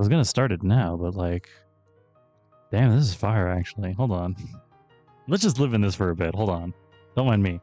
was gonna start it now, but like, damn, this is fire actually. Hold on. Let's just live in this for a bit. Hold on. Don't mind me.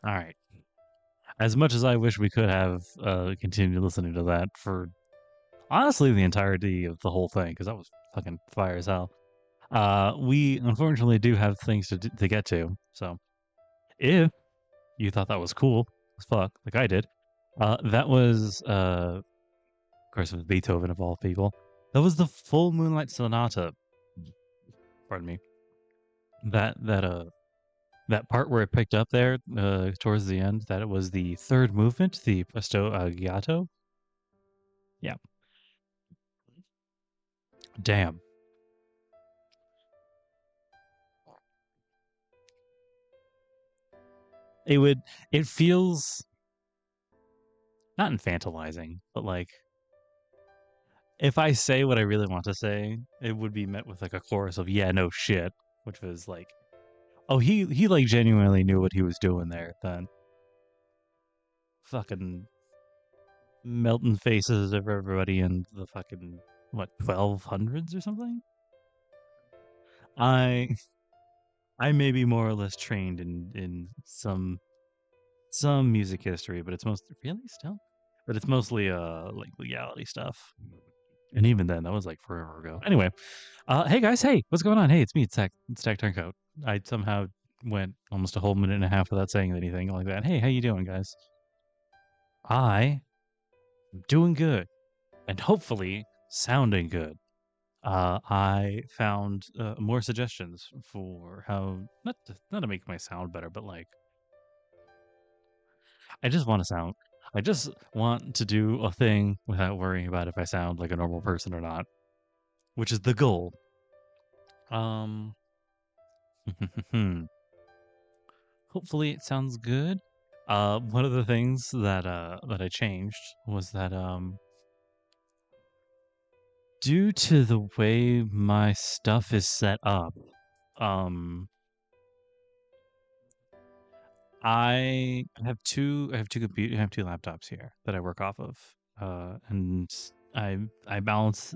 All right. As much as I wish we could have continued listening to that for honestly the entirety of the whole thing, because that was fucking fire as hell. We unfortunately do have things to get to. So if you thought that was cool as fuck, like I did, that was of course, it was Beethoven of all people. That was the Full Moonlight Sonata. Pardon me. That part where it picked up there towards the end, that it was the third movement, the Presto Aggiato. Yeah. Damn. It feels not infantilizing, but like if I say what I really want to say, it would be met with like a chorus of yeah, no shit, which was like, oh, he like genuinely knew what he was doing there. Then fucking melting faces of everybody in the fucking what 1200s or something. I I may be more or less trained in some music history, but it's mostly really still, but it's mostly like legality stuff. And even then, that was like forever ago. Anyway, hey guys, hey, what's going on? Hey, it's me, it's Tech Turncoat. I somehow went almost a whole minute and a half without saying anything like that. Hey, how you doing, guys? I am doing good, and hopefully sounding good. I found more suggestions for how not to make my sound better, but like I just want to sound. I just want to do a thing without worrying about if I sound like a normal person or not, which is the goal. Um, hopefully it sounds good. One of the things that I changed was that due to the way my stuff is set up, um, I have two laptops here that I work off of, and I balance.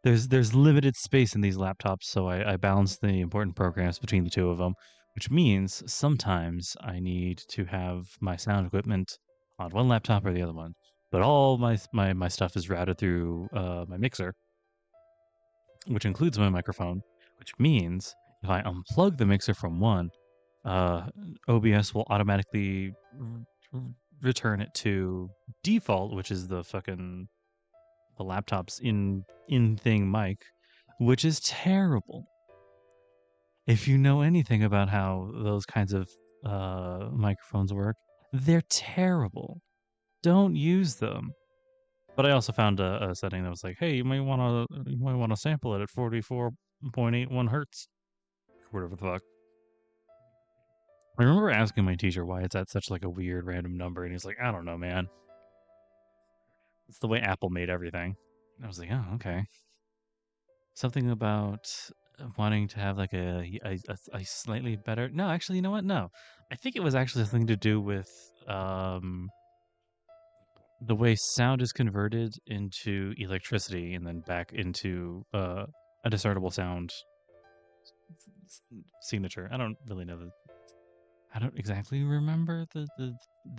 There's limited space in these laptops, so I balance the important programs between the two of them, which means sometimes I need to have my sound equipment on one laptop or the other one. But all my stuff is routed through my mixer, which includes my microphone, which means if I unplug the mixer from one, uh, OBS will automatically return it to default, which is the laptop's in thing mic, which is terrible. If you know anything about how those kinds of microphones work, they're terrible. Don't use them. But I also found a setting that was like, hey, you might want to sample it at 44.81 hertz, or whatever the fuck. I remember asking my teacher why it's at such like a weird random number, and he's like, I don't know, man. It's the way Apple made everything. And I was like, oh, okay. Something about wanting to have like a slightly better. No, actually, you know what? No, I think it was actually something to do with the way sound is converted into electricity and then back into a discernible sound signature. I don't really know I don't exactly remember the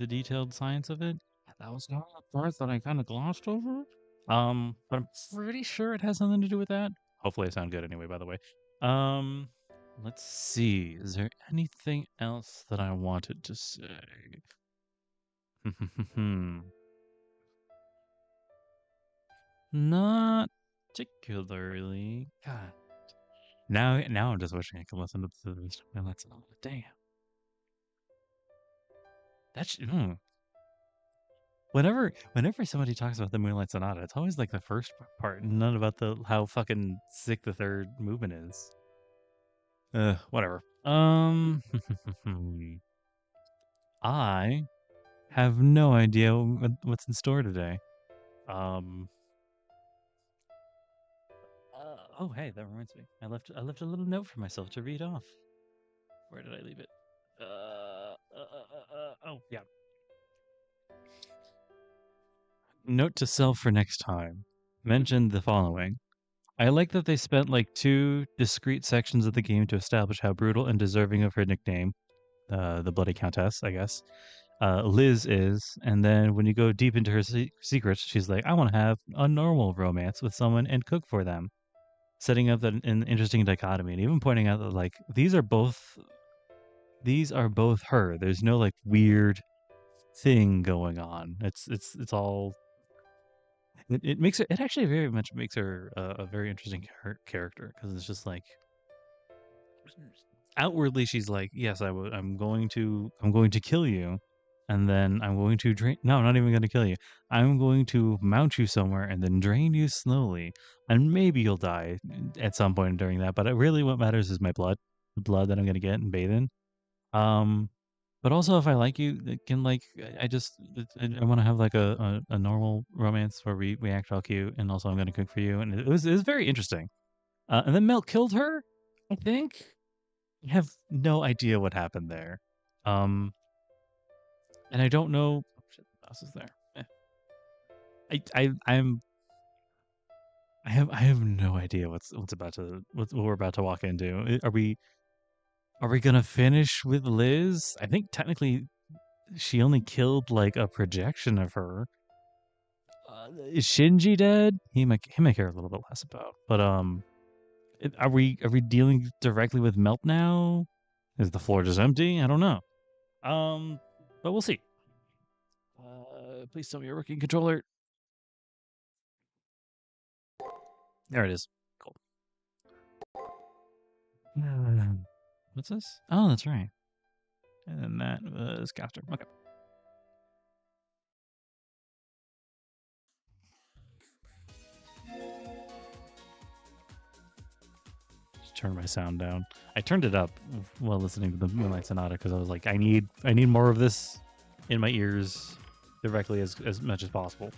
detailed science of it. That was not a part that I kind of glossed over. But I'm pretty sure it has something to do with that. Hopefully, I sound good anyway. By the way, um, let's see. Is there anything else that I wanted to say? Not particularly. God, now I'm just wishing I could listen to the rest of my lesson. Damn, that's whenever somebody talks about the Moonlight Sonata, it's always like the first part, none about the how fucking sick the third movement is. Whatever. I have no idea what's in store today. Um. Oh, hey, that reminds me. I left a little note for myself to read off. Where did I leave it? Oh, yeah. Note to self for next time. Mention the following. I like that they spent like 2 discrete sections of the game to establish how brutal and deserving of her nickname, the Bloody Countess, I guess, Liz is. And then when you go deep into her secrets, she's like, I want to have a normal romance with someone and cook for them. Setting up an interesting dichotomy and even pointing out that like these are both her. There's no like weird thing going on. It's all it makes it actually very much makes her a very interesting character because it's just like outwardly she's like, yes, I'm going to kill you, and then I'm going to drain. No, I'm not even going to kill you. I'm going to mount you somewhere and then drain you slowly, and maybe you'll die at some point during that. But really, what matters is my blood, the blood that I'm going to get and bathe in. Um, but also, if I like you, it can like I just I want to have like a normal romance where we act all cute, and also I'm going to cook for you, and it was very interesting. And then Mel killed her, I think. I have no idea what happened there. Um, and I don't know. Oh, shit, the mouse is there. I'm I have no idea what we're about to walk into. Are we gonna finish with Liz? I think technically she only killed like a projection of her. Is Shinji dead? He might care a little bit less about. But are we dealing directly with Melt now? Is the floor just empty? I don't know. But we'll see. Please tell me you're working controller. There it is. Cool. What's this? Oh, that's right. And then that was Caster. Okay. Just turn my sound down. I turned it up while listening to the Moonlight Sonata because I was like, I need more of this in my ears directly as much as possible.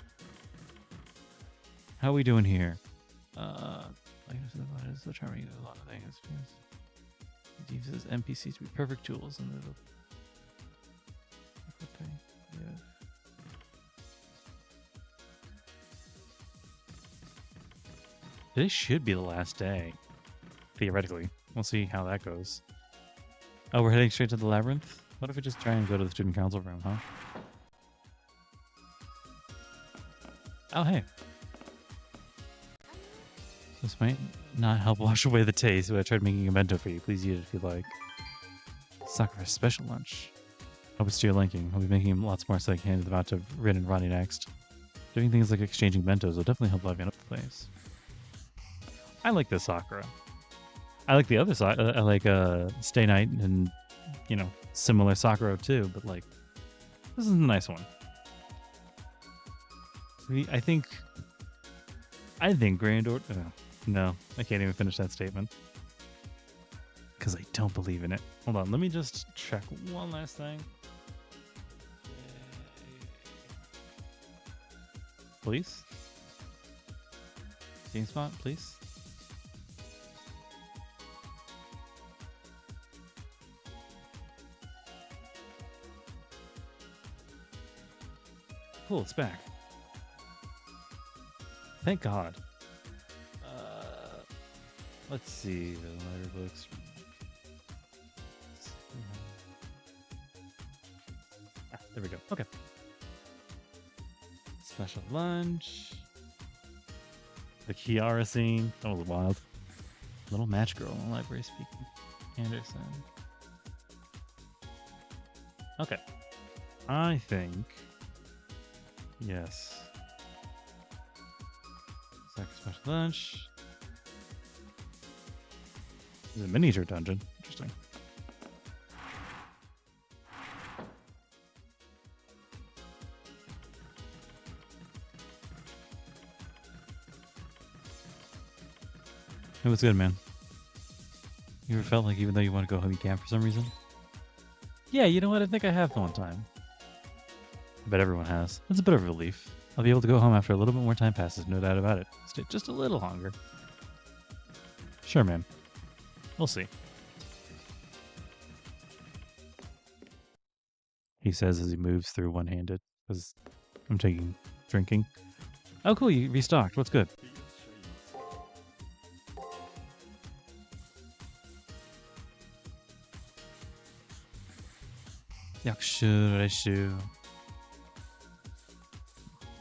How are we doing here? Like I said, it's the charming a lot of things. It uses NPCs to be perfect tools, and it'll. Yeah. Today should be the last day, theoretically. We'll see how that goes. Oh, we're heading straight to the Labyrinth? What if we just try and go to the student council room, huh? Oh, hey. This might not help wash away the taste, but I tried making a bento for you. Please eat it if you like. Sakura's special lunch. Hope it's to your liking. I'll be making lots more so I can hand them out to Rin and Ronnie next. Doing things like exchanging bentos will definitely help liven up the place. I like this Sakura. I like the other side. I like Stay Night and, you know, similar Sakura too, but like, this is a nice one. I think Granddaughter. No, I can't even finish that statement because I don't believe in it. Hold on, let me just check one last thing. Please? GameSpot, please? Cool, it's back. Thank God. Let's see the library books. There we go. Okay. Special lunch. The Kiara scene. That was wild. Little match girl in the library speaking. Anderson. Okay. I think. Yes. Second special lunch. This is a miniature dungeon. Interesting. It was good, man. You ever felt like even though you want to go home, you can't for some reason? Yeah, you know what? I think I have one time. I bet everyone has. It's a bit of a relief. I'll be able to go home after a little bit more time passes, no doubt about it. Stay just a little longer. Sure, man. We'll see. He says as he moves through one-handed, because I'm drinking. Oh, cool, you restocked. What's good? Yakushu.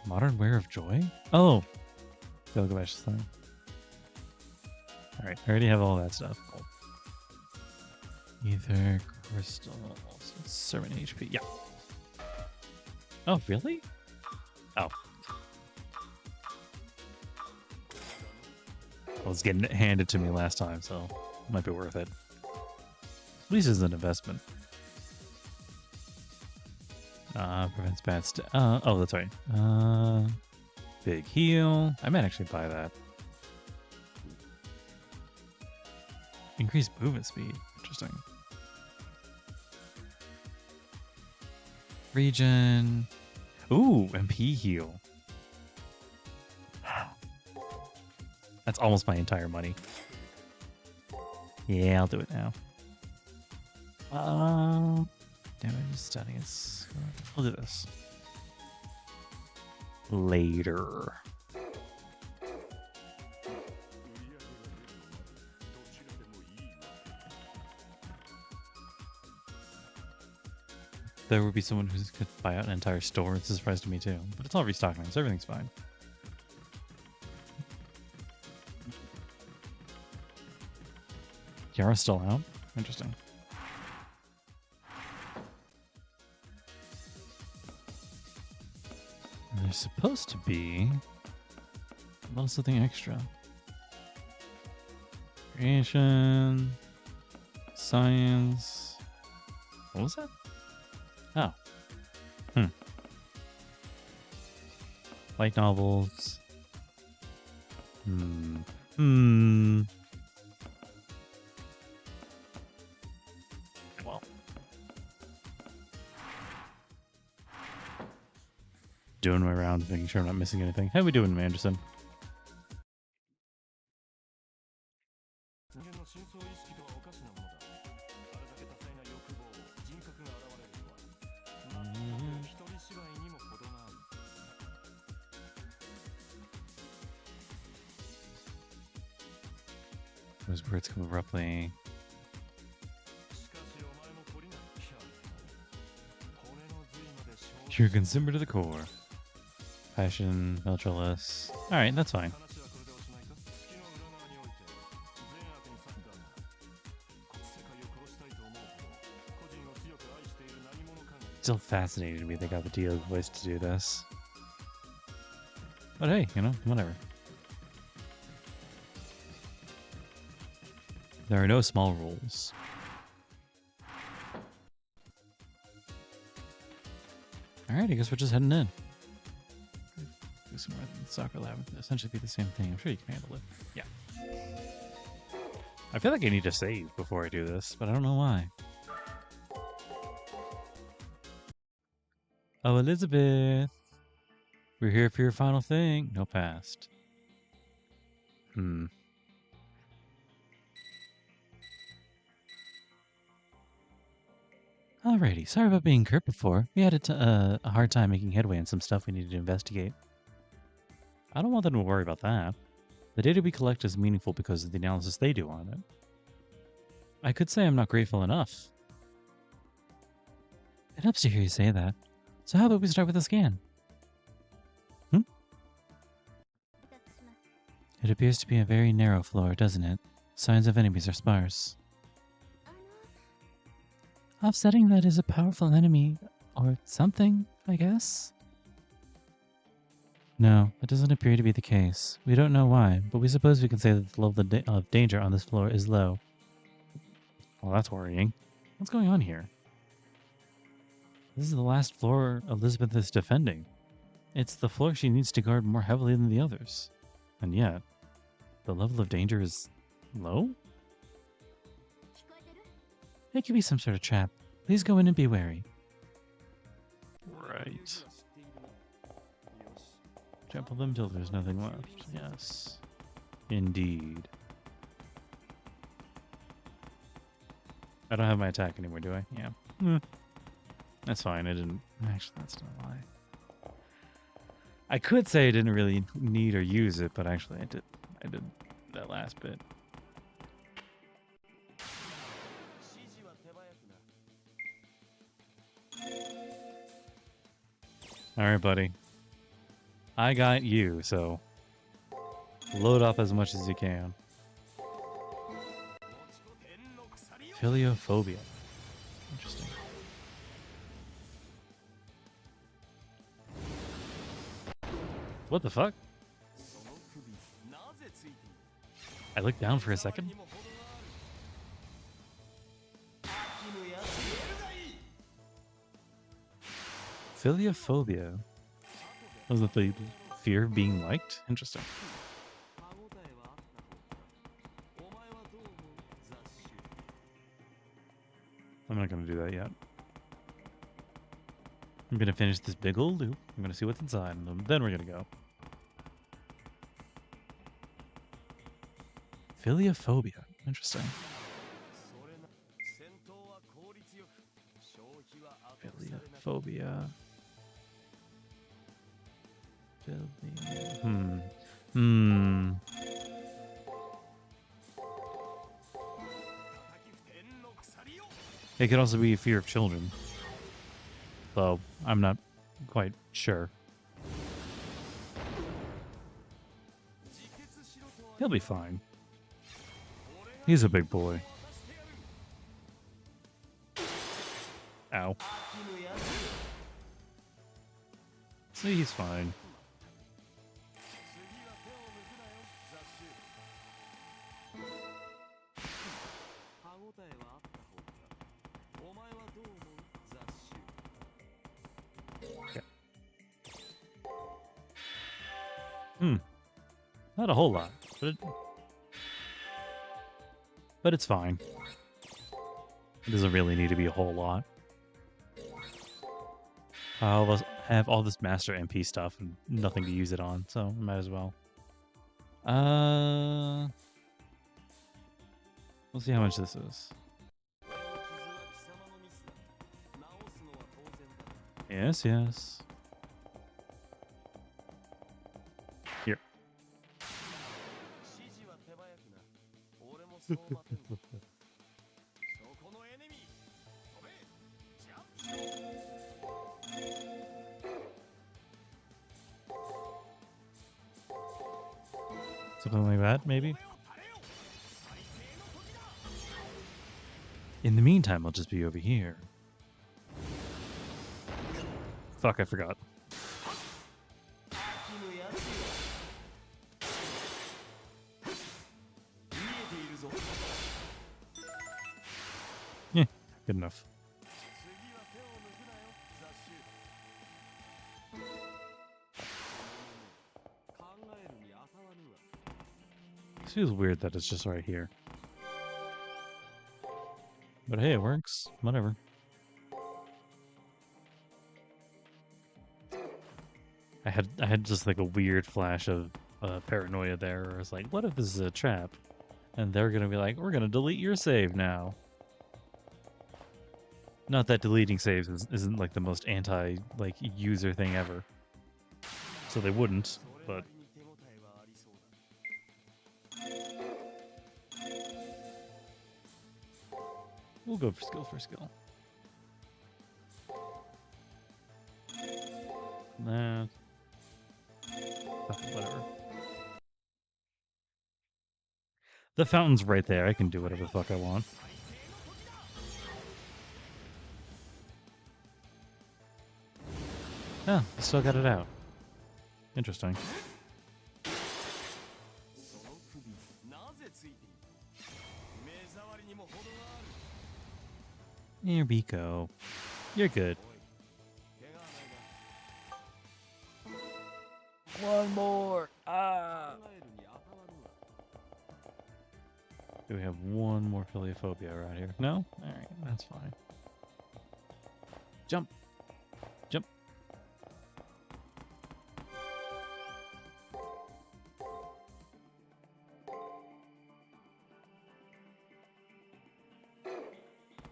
Modern Wear of Joy? Oh! Gilgamesh thing. Alright, I already have all that stuff. Cool. Ether, crystals, 7 HP. Yeah. Oh, really? Oh. Well, it's getting handed to me last time, so it might be worth it. At least it's an investment. Prevents bad oh, that's right. Big heal. I might actually buy that. Increased movement speed. Interesting. Regen. Ooh, MP heal. That's almost my entire money. Yeah, I'll do it now. Damage stunning is. I'll do this later. There would be someone who could buy out an entire store. It's a surprise to me too, but it's all restocking, so everything's fine. Kiara's still out. Interesting. There's supposed to be a little something extra. Creation, science. What was that? Oh. Light novels. Well. Doing my round, making sure I'm not missing anything. How we doing, Anderson? Those words come abruptly. You're a consumer to the core. Passion, Meltrellis. Alright, that's fine. Still fascinating to me they got the Dio voice to do this. But hey, you know, whatever. There are no small rules. Alright, I guess we're just heading in. Do some more than soccer Labyrinth. Essentially be the same thing. I'm sure you can handle it. Yeah. I feel like I need to save before I do this, but I don't know why. Oh, Elizabeth. We're here for your final thing. No past. Alrighty, sorry about being curt before. We had a hard time making headway on some stuff we needed to investigate. I don't want them to worry about that. The data we collect is meaningful because of the analysis they do on it. I could say I'm not grateful enough. It helps to hear you say that. So how about we start with a scan? It appears to be a very narrow floor, doesn't it? Signs of enemies are sparse. Offsetting that is a powerful enemy, or something, I guess? No, it doesn't appear to be the case. We don't know why, but we suppose we can say that the level of danger on this floor is low. Well, that's worrying. What's going on here? This is the last floor Elizabeth is defending. It's the floor she needs to guard more heavily than the others. And yet, the level of danger is low? It could be some sort of trap. Please go in and be wary. Right. Trample them till there's nothing left. Yes. Indeed. I don't have my attack anymore, do I? Yeah. That's fine. I didn't... Actually, that's not a lie. I could say I didn't really need or use it, but actually I did. I did that last bit. Alright, buddy. I got you, so load up as much as you can. Filiophobia. Interesting. What the fuck? I looked down for a second. Filiophobia. Was it the fear of being liked? Interesting. I'm not going to do that yet. I'm going to finish this big old loop. I'm going to see what's inside, and then we're going to go. Filiophobia. Interesting. Filiophobia. It could also be a fear of children. Though, I'm not quite sure. He'll be fine. He's a big boy. Ow. See, he's fine. Not a whole lot, but it's fine. It doesn't really need to be a whole lot. I'll have all this master MP stuff and nothing to use it on, so might as well. We'll see how much this is. Yes, yes. Here. Something like that, maybe? In the meantime, I'll just be over here. Fuck, I forgot. Yeah, good enough. It feels weird that it's just right here. But hey, it works. Whatever. I had just like a weird flash of paranoia there, where it's like, what if this is a trap? And they're gonna be like, we're gonna delete your save now. Not that deleting saves isn't like the most user thing ever. So they wouldn't, but We'll go for skill for skill. That. Whatever. The fountain's right there. I can do whatever the fuck I want. Oh, I still got it out. Interesting. Here we go. You're good. One more. Ah. Do we have one more Philiophobia around here? No? Alright, that's fine. Jump. Jump.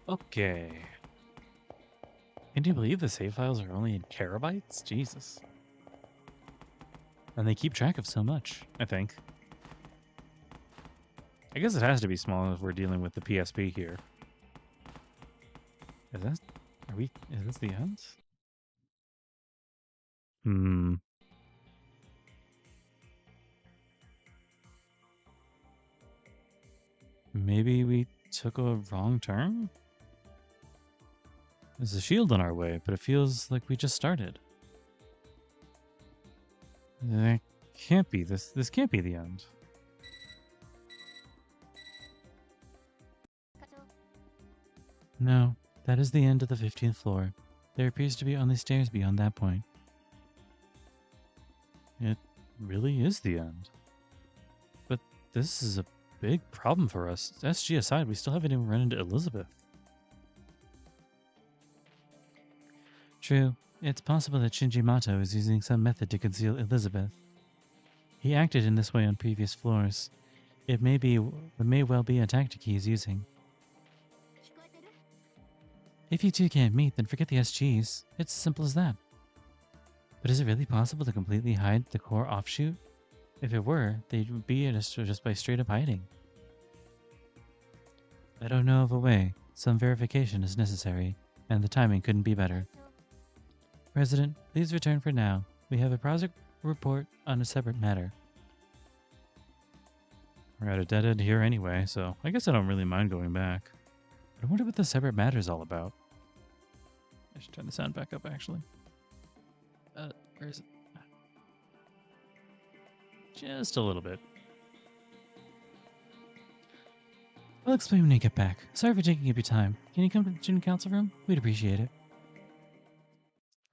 Okay. Can you believe the save files are only in terabytes? Jesus. And they keep track of so much, I think. I guess it has to be small if we're dealing with the PSP here. Is that... Is this the end? Maybe we took a wrong turn? There's a shield in our way, but it feels like we just started. That can't be. This can't be the end. No, that is the end of the 15th floor. There appears to be only stairs beyond that point. It really is the end. But this is a big problem for us. SG aside, we still haven't even run into Elizabeth. True. It's possible that Shinji Mato is using some method to conceal Elizabeth. He acted in this way on previous floors. It may well be a tactic he is using. If you two can't meet, then forget the SGs. It's as simple as that. But is it really possible to completely hide the core offshoot? If it were, they'd be just by straight up hiding. I don't know of a way. Some verification is necessary, and the timing couldn't be better. President, please return for now. We have a project report on a separate matter. We're at a dead end here anyway, so I guess I don't really mind going back. But I wonder what the separate matter is all about. I should turn the sound back up, actually. Where is it? Just a little bit. I'll explain when you get back. Sorry for taking up your time. Can you come to the student council room? We'd appreciate it.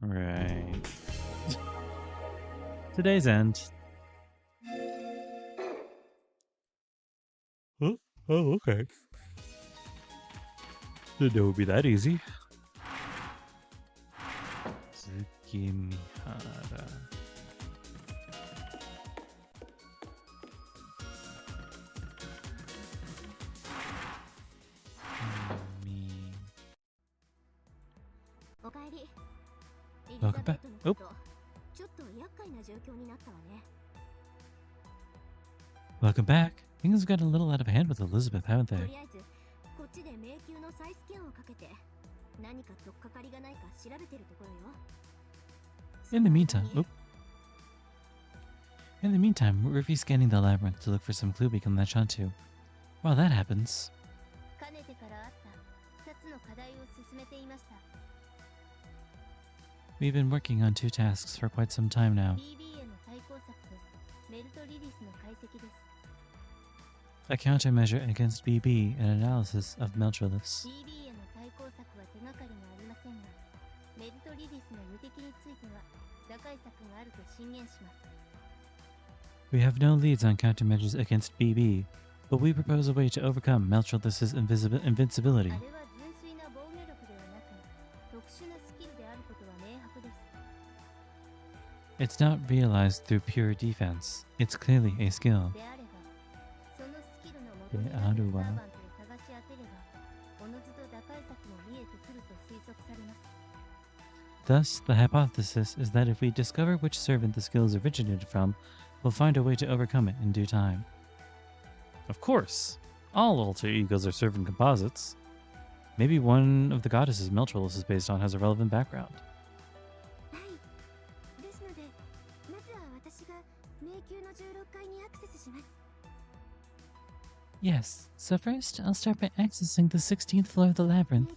Right. Today's end. Oh, okay. Didn't know it would be that easy. Tsukimihara. Welcome back. Oh. Welcome back. Things have gotten a little out of hand with Elizabeth, haven't they? In the meantime, we're rescanning the labyrinth to look for some clue we can latch onto. While that happens, we've been working on 2 tasks for quite some time now. A countermeasure against BB and analysis of Meltroliths. We have no leads on countermeasures against BB, but we propose a way to overcome Meltrolith's invincibility. It's not realized through pure defense. It's clearly a skill. Thus, the hypothesis is that if we discover which servant the skills originated from, we'll find a way to overcome it in due time. Of course! All alter egos are servant composites. Maybe one of the goddesses Meltrolus is based on has a relevant background. Yes, so first I'll start by accessing the 16th floor of the Labyrinth.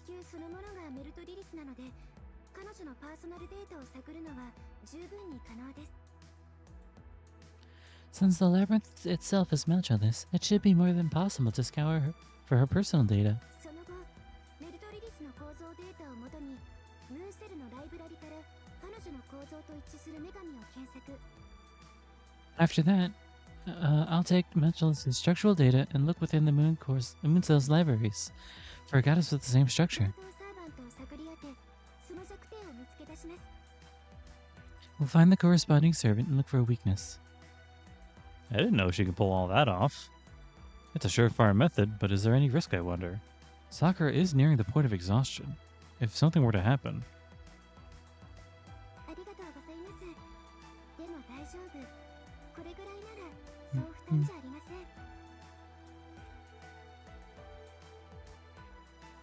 Since the Labyrinth itself is Meltrolus, it should be more than possible to scour her for her personal data. After that, I'll take Meltrolus' structural data and look within the moon cell's libraries for a goddess with the same structure. We'll find the corresponding servant and look for a weakness. I didn't know she could pull all that off. It's a surefire method, but is there any risk, I wonder? Sakura is nearing the point of exhaustion. If something were to happen...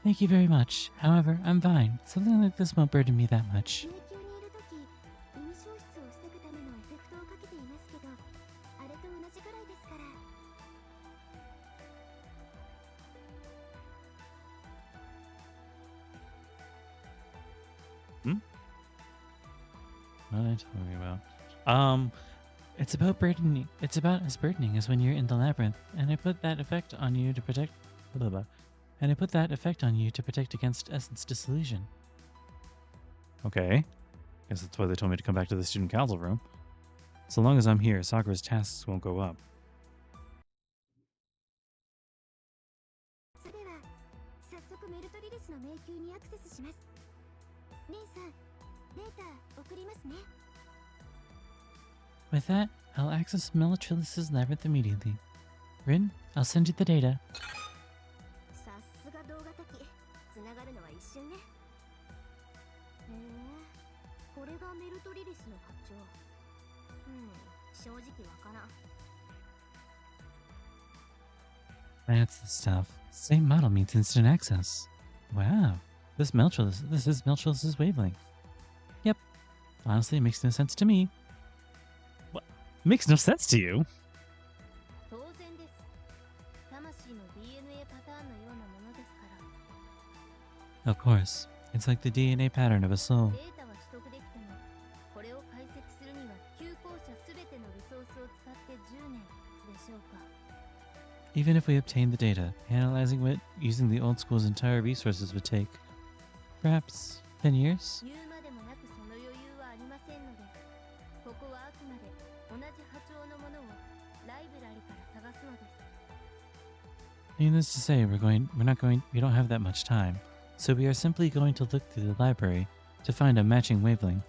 Thank you very much. However, I'm fine. Something like this won't burden me that much. What are they talking about? It's about burdening. It's about as burdening as when you're in the labyrinth, and I put that effect on you to protect. Blah, blah, blah. And I put that effect on you to protect against essence dissolution. Okay. Guess that's why they told me to come back to the student council room. So long as I'm here, Sakura's tasks won't go up. With that, I'll access Meltrolus' labyrinth immediately. Rin, I'll send you the data. That's the stuff. Same model means instant access. Wow, this is Meltrolus' wavelength. Yep. Honestly, it makes no sense to me. What? Makes no sense to you? Of course. It's like the DNA pattern of a soul. Even if we obtain the data, analyzing it using the old school's entire resources would take, perhaps, 10 years? Needless to say, we don't have that much time, so we are simply going to look through the library to find a matching wavelength.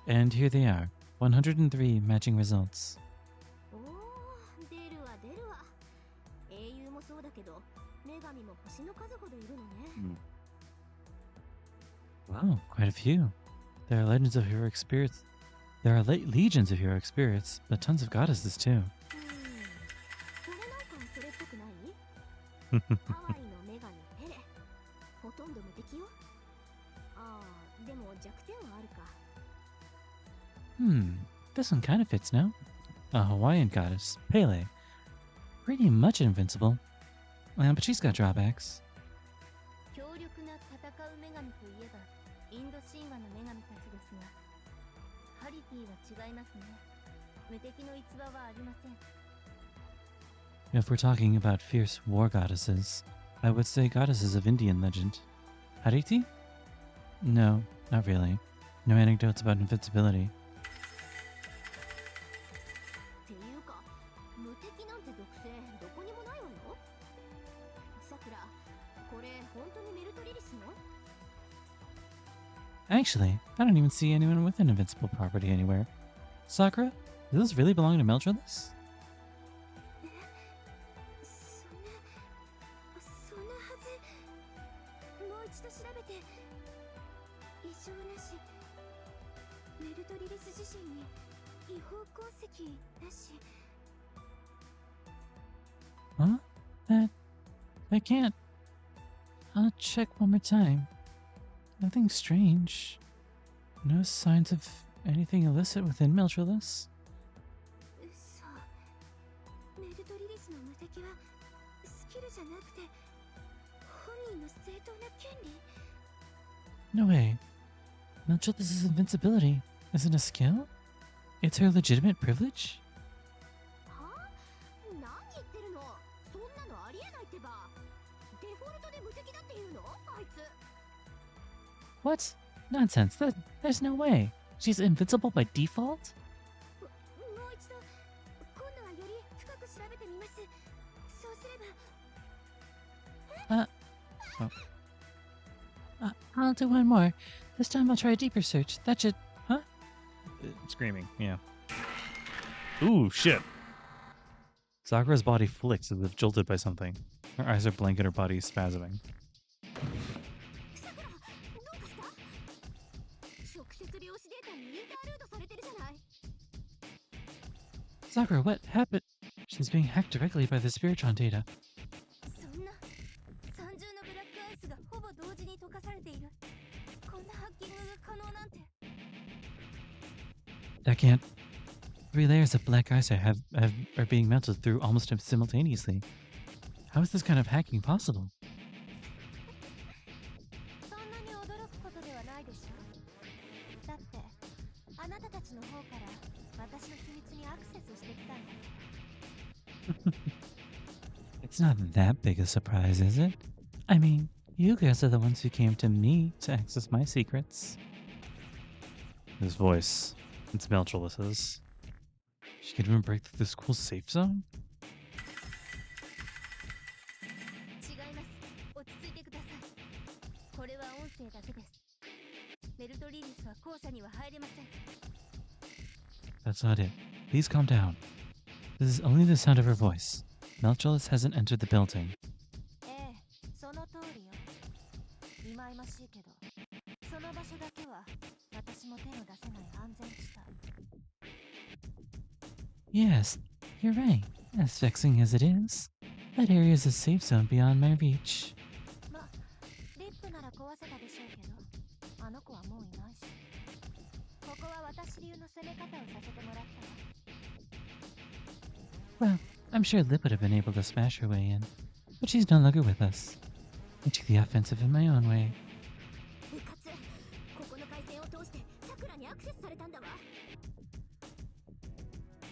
And here they are, 103 matching results. Wow, quite a few. There are legends of heroic spirits. There are legions of heroic spirits, but tons of goddesses too. This one kind of fits now. A Hawaiian goddess, Pele. Pretty much invincible. But she's got drawbacks. If we're talking about fierce war goddesses, I would say goddesses of Indian legend. Hariti? No, not really. No anecdotes about invincibility. Actually, I don't even see anyone with an invincible property anywhere. Sakura, does this really belong to Meltrolus? I can't. I'll check one more time. Nothing strange. No signs of anything illicit within Meltrillus. そう。メルトリリスの無敵はスキルじゃなくて本人の正当な権利。 No way. Meltrillus' invincibility isn't a skill? It's her legitimate privilege? はあ？何言ってるの？そんなのありえないってば。デフォルトで無敵だって言うの？あいつ。 What? Nonsense. There's no way. She's invincible by default? もう一度今度はより深く調べてみます。そうすれば。I'll do one more. This time I'll try a deeper search. That should... Huh? Screaming, yeah. Ooh, shit. Sakura's body flicks as if jolted by something. Her eyes are blank and her body is spasming. Sakura, what happened? She's being hacked directly by the Spiritron data. That can't... 3 layers of black ice are being melted through almost simultaneously. How is this kind of hacking possible? It's not that big a surprise, is it? I mean, you guys are the ones who came to me to access my secrets. His voice. It's Meltrillus'. She could even break through the school's safe zone? That's not it. Please calm down. This is only the sound of her voice. Meltrillus hasn't entered the building. Yes, you're right. As vexing as it is, that area is a safe zone beyond my reach. Well, I'm sure Lip would have been able to smash her way in, but she's no longer with us. I took the offensive in my own way.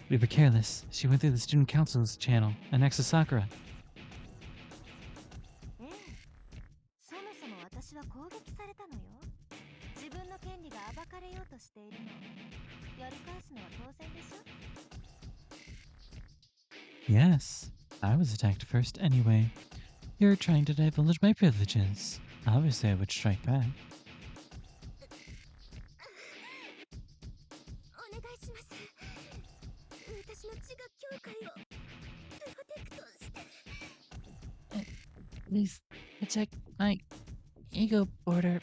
We were careless. She went through the student council's channel and accessed Sakura. Yes, I was attacked first anyway. You're trying to divulge my privileges. Obviously I would strike back. Please protect my ego border.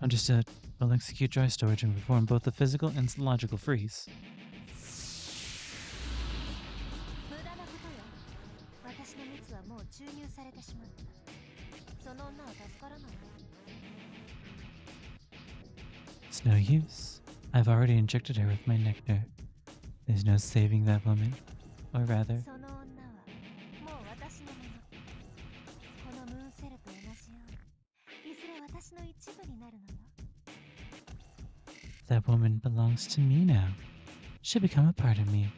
Understood. We'll execute dry storage and perform both the physical and logical freeze. It's no use. I've already injected her with my nectar. There's no saving that woman. Or rather... That woman belongs to me now. She'll become a part of me,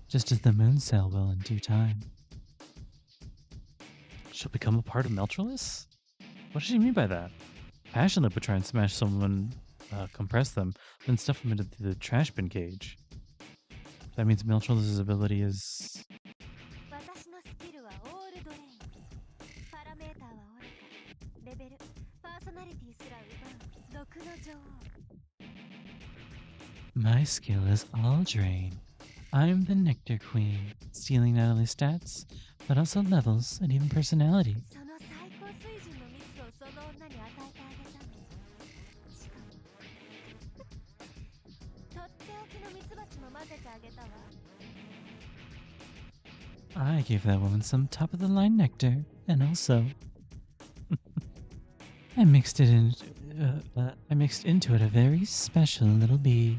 just as the moon cell will in due time. She'll become a part of Meltrillus? What does she mean by that? Passionlip would try and smash someone, compress them, then stuff them into the trash bin cage. That means Meltrillus' ability is... My skill is all drain. I'm the Nectar Queen, stealing not only stats, but also levels and even personality. I gave that woman some top-of-the-line nectar, and also I mixed into it a very special little bee.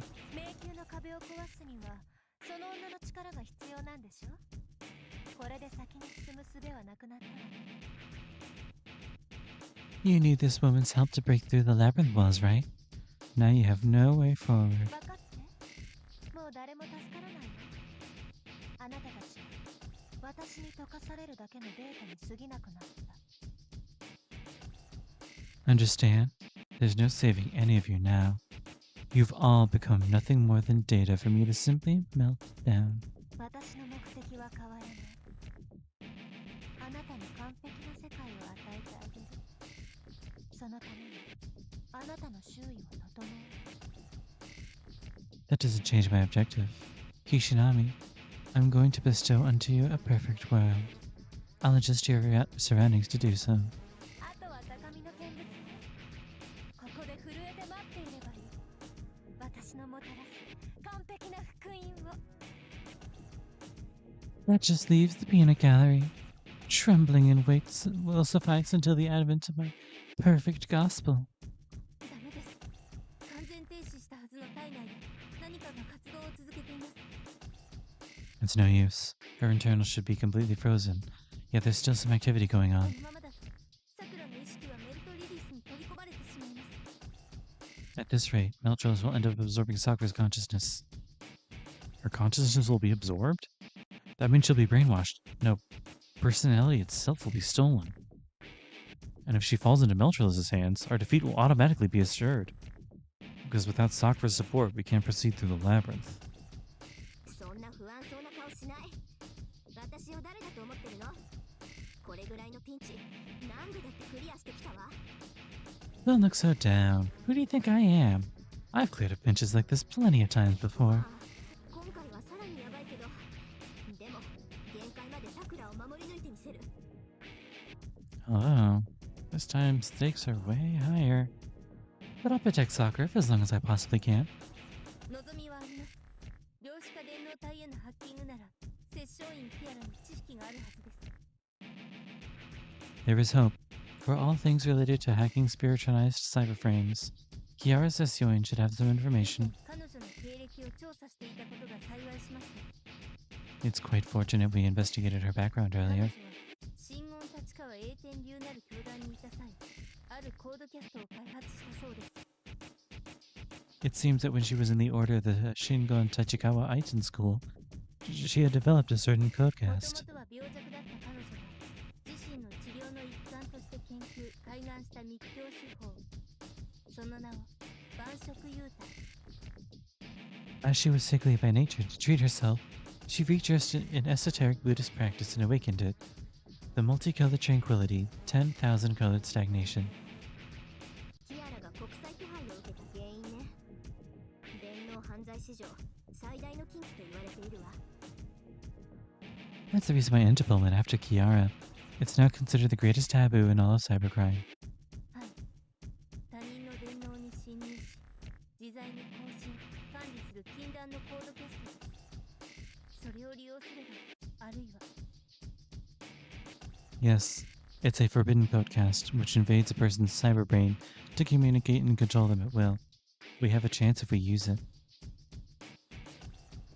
You need this woman's help to break through the labyrinth walls, right? Now you have no way forward. Understand? There's no saving any of you now. You've all become nothing more than data for me to simply melt down. That doesn't change my objective. Kishinami, I'm going to bestow unto you a perfect world. I'll adjust your surroundings to do so. That just leaves the peanut gallery. Trembling in wait will suffice until the advent of my perfect gospel. It's no use. Her internals should be completely frozen, yet there's still some activity going on. At this rate, Meltrose will end up absorbing Sakura's consciousness. Her consciousness will be absorbed? That means she'll be brainwashed. No, personality itself will be stolen. And if she falls into Meltrose's hands, our defeat will automatically be assured. Because without Sakura's support, we can't proceed through the labyrinth. Don't look so down. Who do you think I am? I've cleared up pinches like this plenty of times before. Oh, this time stakes are way higher. But I'll protect Sakura for as long as I possibly can. There is hope. For all things related to hacking spiritualized cyberframes, Kiara Sessioin should have some information. It's quite fortunate we investigated her background earlier. It seems that when she was in the order of the Shingon Tachikawa Aiten School, she had developed a certain codecast. As she was sickly by nature to treat herself, she researched an esoteric Buddhist practice and awakened it. The multicolored tranquility, 10,000 colored stagnation. That's the reason why Interpol went after Kiara. It's now considered the greatest taboo in all of cybercrime. Yes, it's a forbidden codecast which invades a person's cyberbrain to communicate and control them at will. We have a chance if we use it.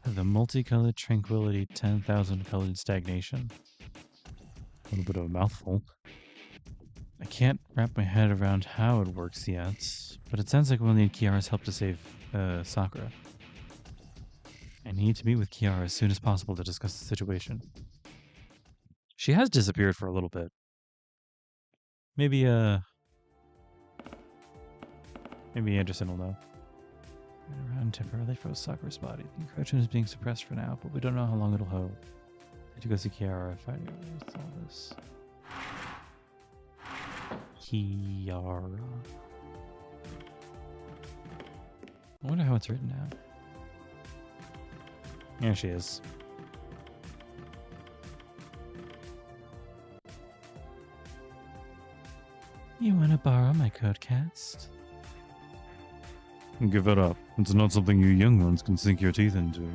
The multicolored tranquility, 10,000 colored stagnation. A little bit of a mouthful. I can't wrap my head around how it works yet, but it sounds like we'll need Kiara's help to save Sakura. I need to meet with Kiara as soon as possible to discuss the situation. She has disappeared for a little bit. Maybe Anderson will know. Around temporarily froze Sakura's body. The encroachment is being suppressed for now, but we don't know how long it'll hold. I need to go see Kiara fighting with all this. Kiara. I wonder how it's written out. There she is. You want to borrow my codecast? Give it up. It's not something you young ones can sink your teeth into.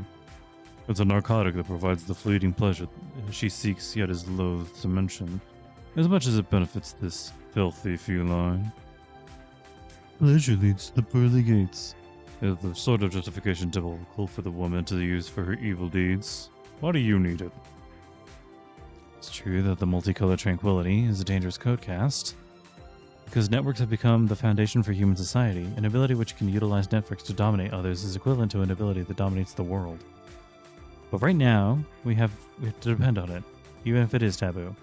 It's a narcotic that provides the fleeting pleasure she seeks yet is loath to mention, as much as it benefits this filthy feline. Pleasure leads to the pearly gates. Is the sort of justification typical for the woman to use for her evil deeds. Why do you need it? It's true that the multicolored tranquility is a dangerous codecast, because networks have become the foundation for human society. An ability which can utilize networks to dominate others is equivalent to an ability that dominates the world. But right now, we have to depend on it, even if it is taboo.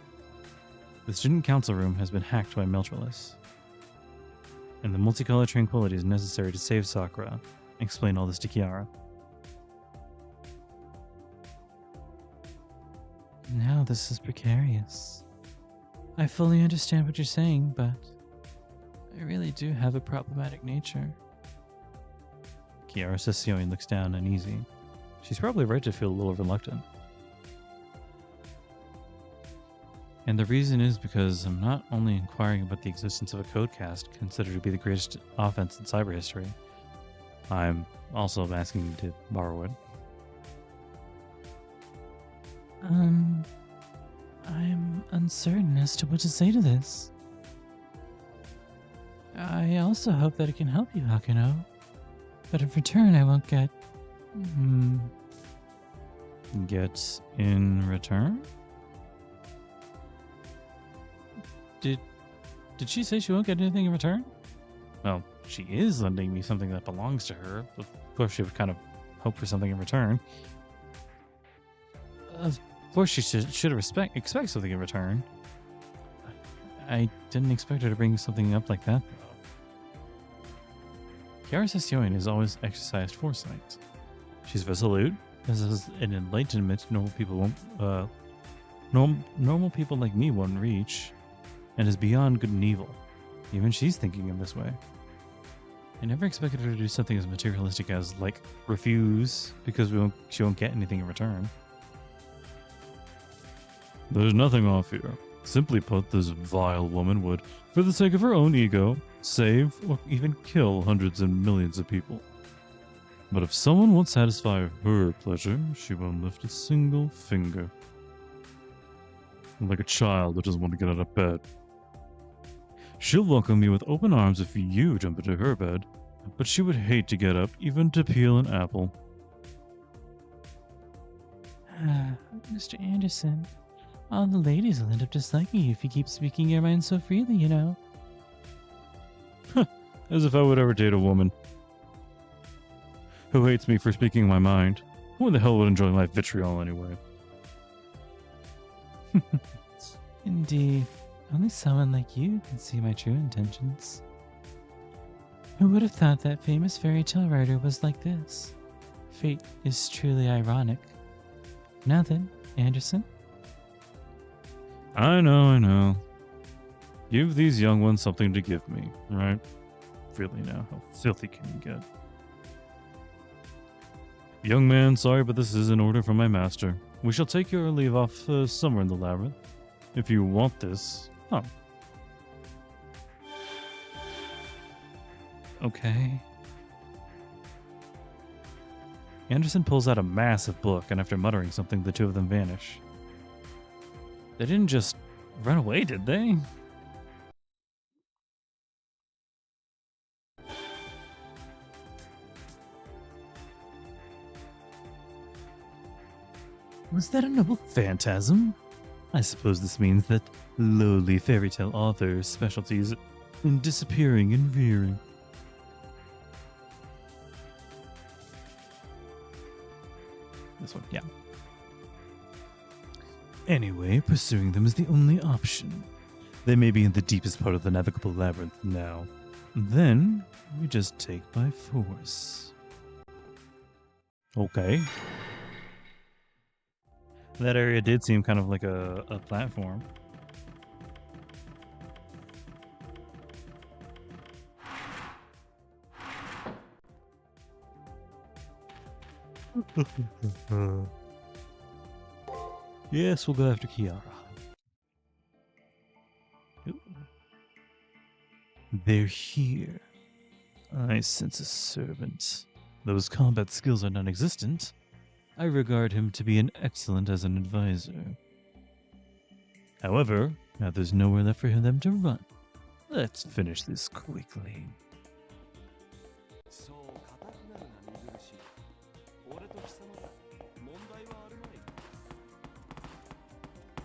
The student council room has been hacked by Meltrellis, and the multicolored tranquility is necessary to save Sakura. Explain all this to Kiara. Now this is precarious. I fully understand what you're saying, but I really do have a problematic nature. Kiara Session looks down, uneasy. She's probably right to feel a little reluctant. And the reason is because I'm not only inquiring about the existence of a codecast considered to be the greatest offense in cyber history, I'm also asking you to borrow it. I'm uncertain as to what to say to this. I also hope that it can help you, Hakuno. But in return, I won't get... Get in return? Did she say she won't get anything in return? Well, she is lending me something that belongs to her. Of course, she would kind of hope for something in return. Of course, she should expect something in return. I didn't expect her to bring something up like that, though. Kiara Session has always exercised foresight. She's resolute, as an enlightenment normal people won't, normal people like me won't reach, and is beyond good and evil. Even she's thinking in this way. I never expected her to do something as materialistic as, like, refuse because she won't get anything in return. There's nothing off here. Simply put, this vile woman would, for the sake of her own ego, save or even kill hundreds and millions of people. But if someone won't satisfy her pleasure, she won't lift a single finger. Like a child that doesn't want to get out of bed. She'll welcome you with open arms if you jump into her bed, but she would hate to get up, even to peel an apple. Mr. Anderson, all the ladies will end up disliking you if you keep speaking your mind so freely, you know. As if I would ever date a woman who hates me for speaking my mind. Who the hell would enjoy my vitriol anyway? Indeed. Only someone like you can see my true intentions. Who would have thought that famous fairy tale writer was like this? Fate is truly ironic. Now then, Anderson? I know. Give these young ones something to give me, right? Really now, how filthy can you get? Young man, sorry, but this is an order from my master. We shall take your leave off somewhere in the labyrinth. If you want this, huh? Okay. Anderson pulls out a massive book, and after muttering something, the two of them vanish. They didn't just run away, did they? Was that a noble phantasm? I suppose this means that lowly fairy tale author's specialty is in disappearing and veering. This one, yeah. Anyway, pursuing them is the only option. They may be in the deepest part of the navigable labyrinth now. Then, we just take by force. Okay. That area did seem kind of like a platform. Yes, we'll go after Kiara. Ooh. They're here. I sense a servant. Those combat skills are non-existent. I regard him to be excellent as an advisor. However, now there's nowhere left for them to run. Let's finish this quickly.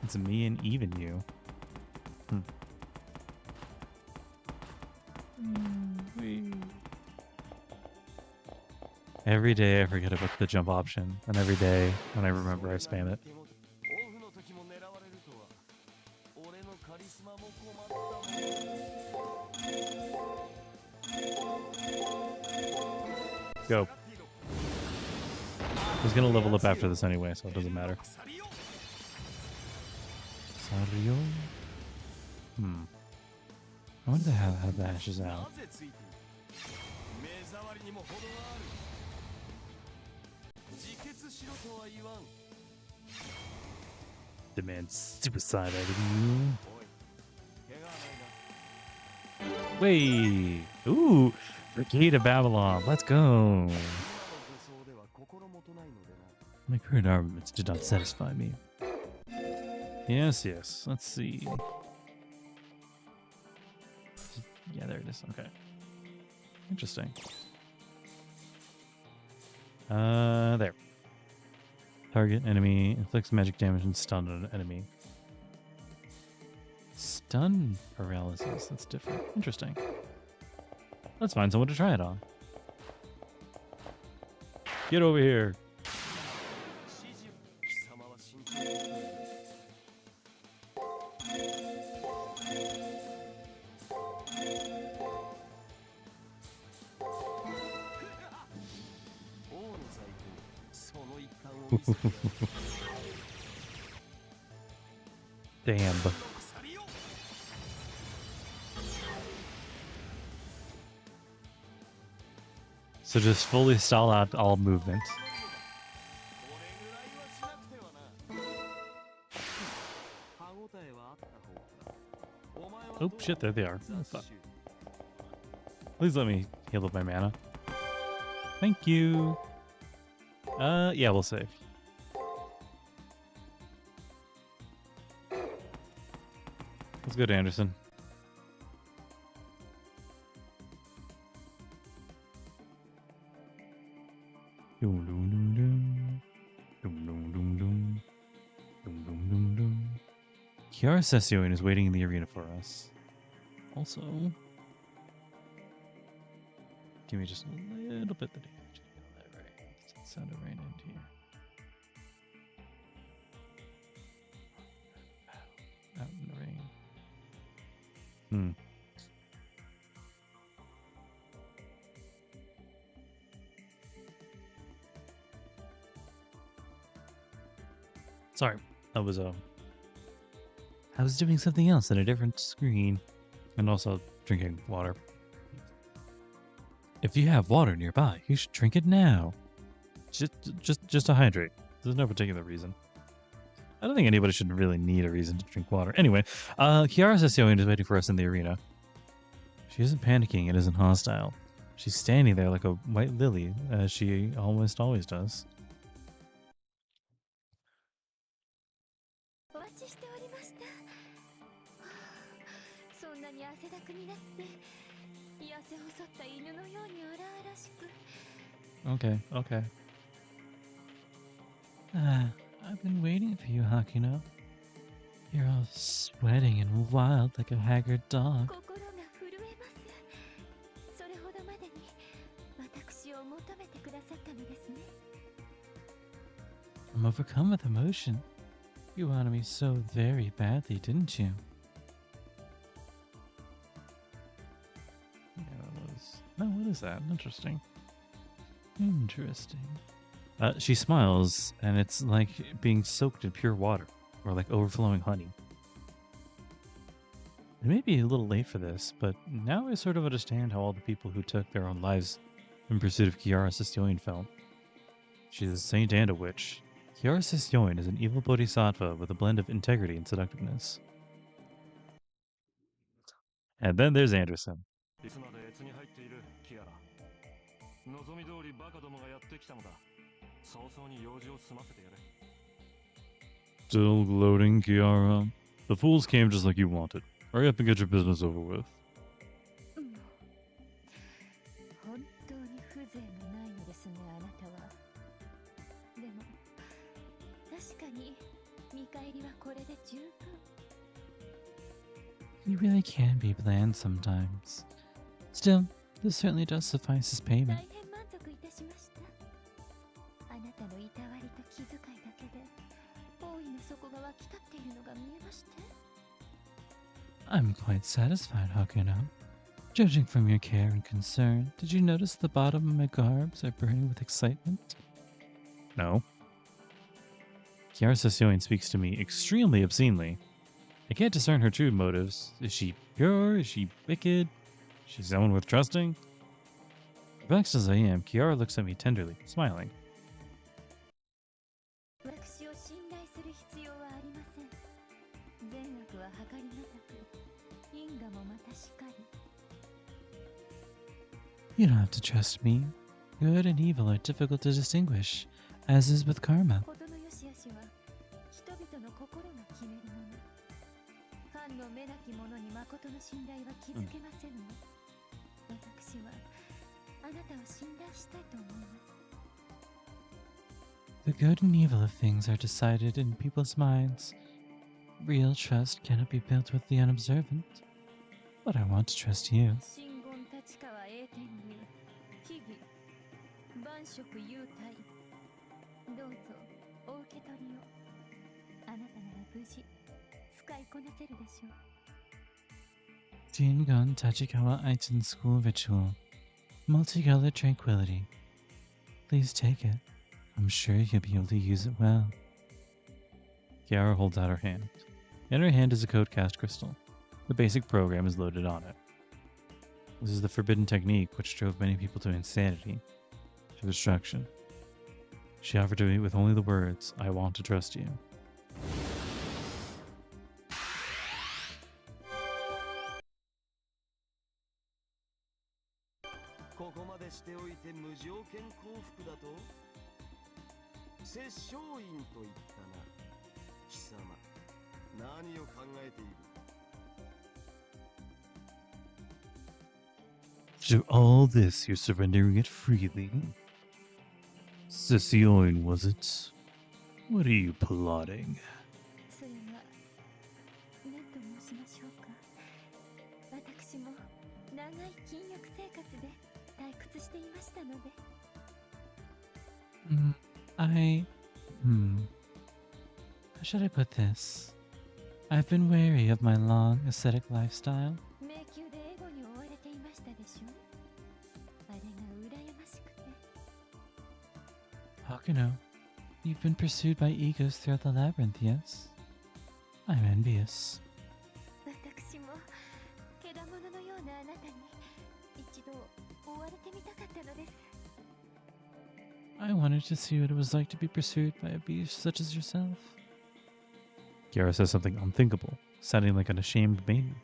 It's me and even you. Every day I forget about the jump option, and every day when I remember I spam it. Go. He's gonna level up after this anyway, so it doesn't matter. Sario? I wonder how that ashes out. Demand suicide out of you. Wait! Ooh! Brigade of Babylon, let's go! My current armaments did not satisfy me. Yes, let's see. Yeah, there it is, okay. Interesting. There. Target enemy, inflicts magic damage and stun on an enemy. Stun paralysis, that's different. Interesting. Let's find someone to try it on. Get over here. Damn. So just fully stall out all movement. Oh shit, there they are. Oh, fuck. Please let me heal up my mana. Thank you. Yeah, we'll save. Let's go to Anderson. Kiara Sessioin is waiting in the arena for us. Also, give me just a little bit of damage. It sounded right into here. Out in the rain. Sorry, that was I was doing something else on a different screen, and also drinking water. If you have water nearby, you should drink it now. Just to hydrate. There's no particular reason. I don't think anybody should really need a reason to drink water. Anyway, Kiara Sessioin is waiting for us in the arena. She isn't panicking and isn't hostile. She's standing there like a white lily, as she almost always does. Okay. I've been waiting for you, Hakuno. You're all sweating and wild like a haggard dog. I'm overcome with emotion. You wanted me so very badly, didn't you? Yeah, that was... Oh, what is that? Interesting. She smiles, and it's like being soaked in pure water, or like overflowing honey. It may be a little late for this, but now I sort of understand how all the people who took their own lives in pursuit of Kiara Sessioin felt. She's a saint and a witch. Kiara Sessioin is an evil bodhisattva with a blend of integrity and seductiveness. And then there's Anderson. Still gloating, Kiara? The fools came just like you wanted. Hurry up and get your business over with. 本当に風情のないのですね、あなたは。でも、確かに見返りはこれで十分。 You really can be bland sometimes. Still, this certainly does suffice as 大 payment. 変満足いたしました。あなたのいたわりと気遣いだけで、大いの底が湧き立っているのが見えまして。 I'm quite satisfied, Hakuno. Judging from your care and concern, did you notice the bottom of my garbs are burning with excitement? No. Kiara Sassoon speaks to me extremely obscenely. I can't discern her true motives. Is she pure? Is she wicked? Is she someone worth trusting? Perplexed as I am, Kiara looks at me tenderly, smiling. 私を信頼する必要はありません。善悪は計りがたく、因果もまたしかり。 You don't have to trust me. Good and evil are difficult to distinguish, as is with karma. ことの良し悪しは人々の心が決めるもの。藩の目なき者に誠の信頼は築けませんの。私はあなたを信頼したいと思います。 The good and evil of things are decided in people's minds. Real trust cannot be built with the unobservant. But I want to trust you. 真言立川栄天流、秘儀、万色優待。どうぞお受け取りを。あなたなら無事使いこなせるでしょう。 Jingon Tachikawa Aiten School Ritual. Multicolored Tranquility. Please take it. I'm sure you'll be able to use it well. Kiara holds out her hand. In her hand is a code cast crystal. The basic program is loaded on it. This is the forbidden technique which drove many people to insanity, to destruction. She offered to me with only the words, "I want to trust you." To all this, you're surrendering it freely. Sissioin, was it? What are you plotting? それは何と申しましょうか。私も長い禁欲生活で退屈していましたので。How should I put this? I've been wary of my long ascetic lifestyle. 迷宮でエゴに追われていましたでしょ。あれが羨ましくて。 Hakuno, you've been pursued by egos throughout the labyrinth, yes? I'm envious. 私もけだもののようなあなたに一度追われてみたかったのです。 I wanted to see what it was like to be pursued by a beast such as yourself. Kiara says something unthinkable, sounding like an ashamed maiden.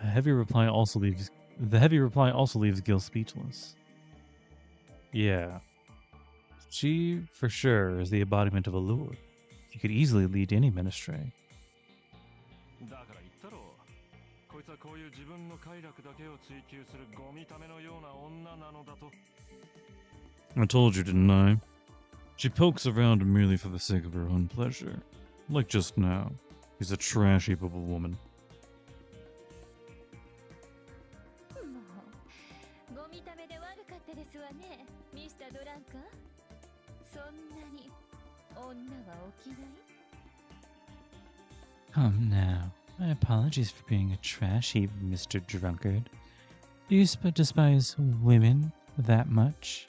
The heavy reply also leaves Gil speechless. Yeah. She, for sure, is the embodiment of a lure. She could easily lead any men astray. I told you, didn't I? She pokes around merely for the sake of her own pleasure. Like just now. She's a trash heap of a woman. もうご見た目で悪かったですわね、ミスタードランカー。そんなに女は起きない？ Come now. My apologies for being a trash heap, Mr. Drunkard. Do you despise women that much?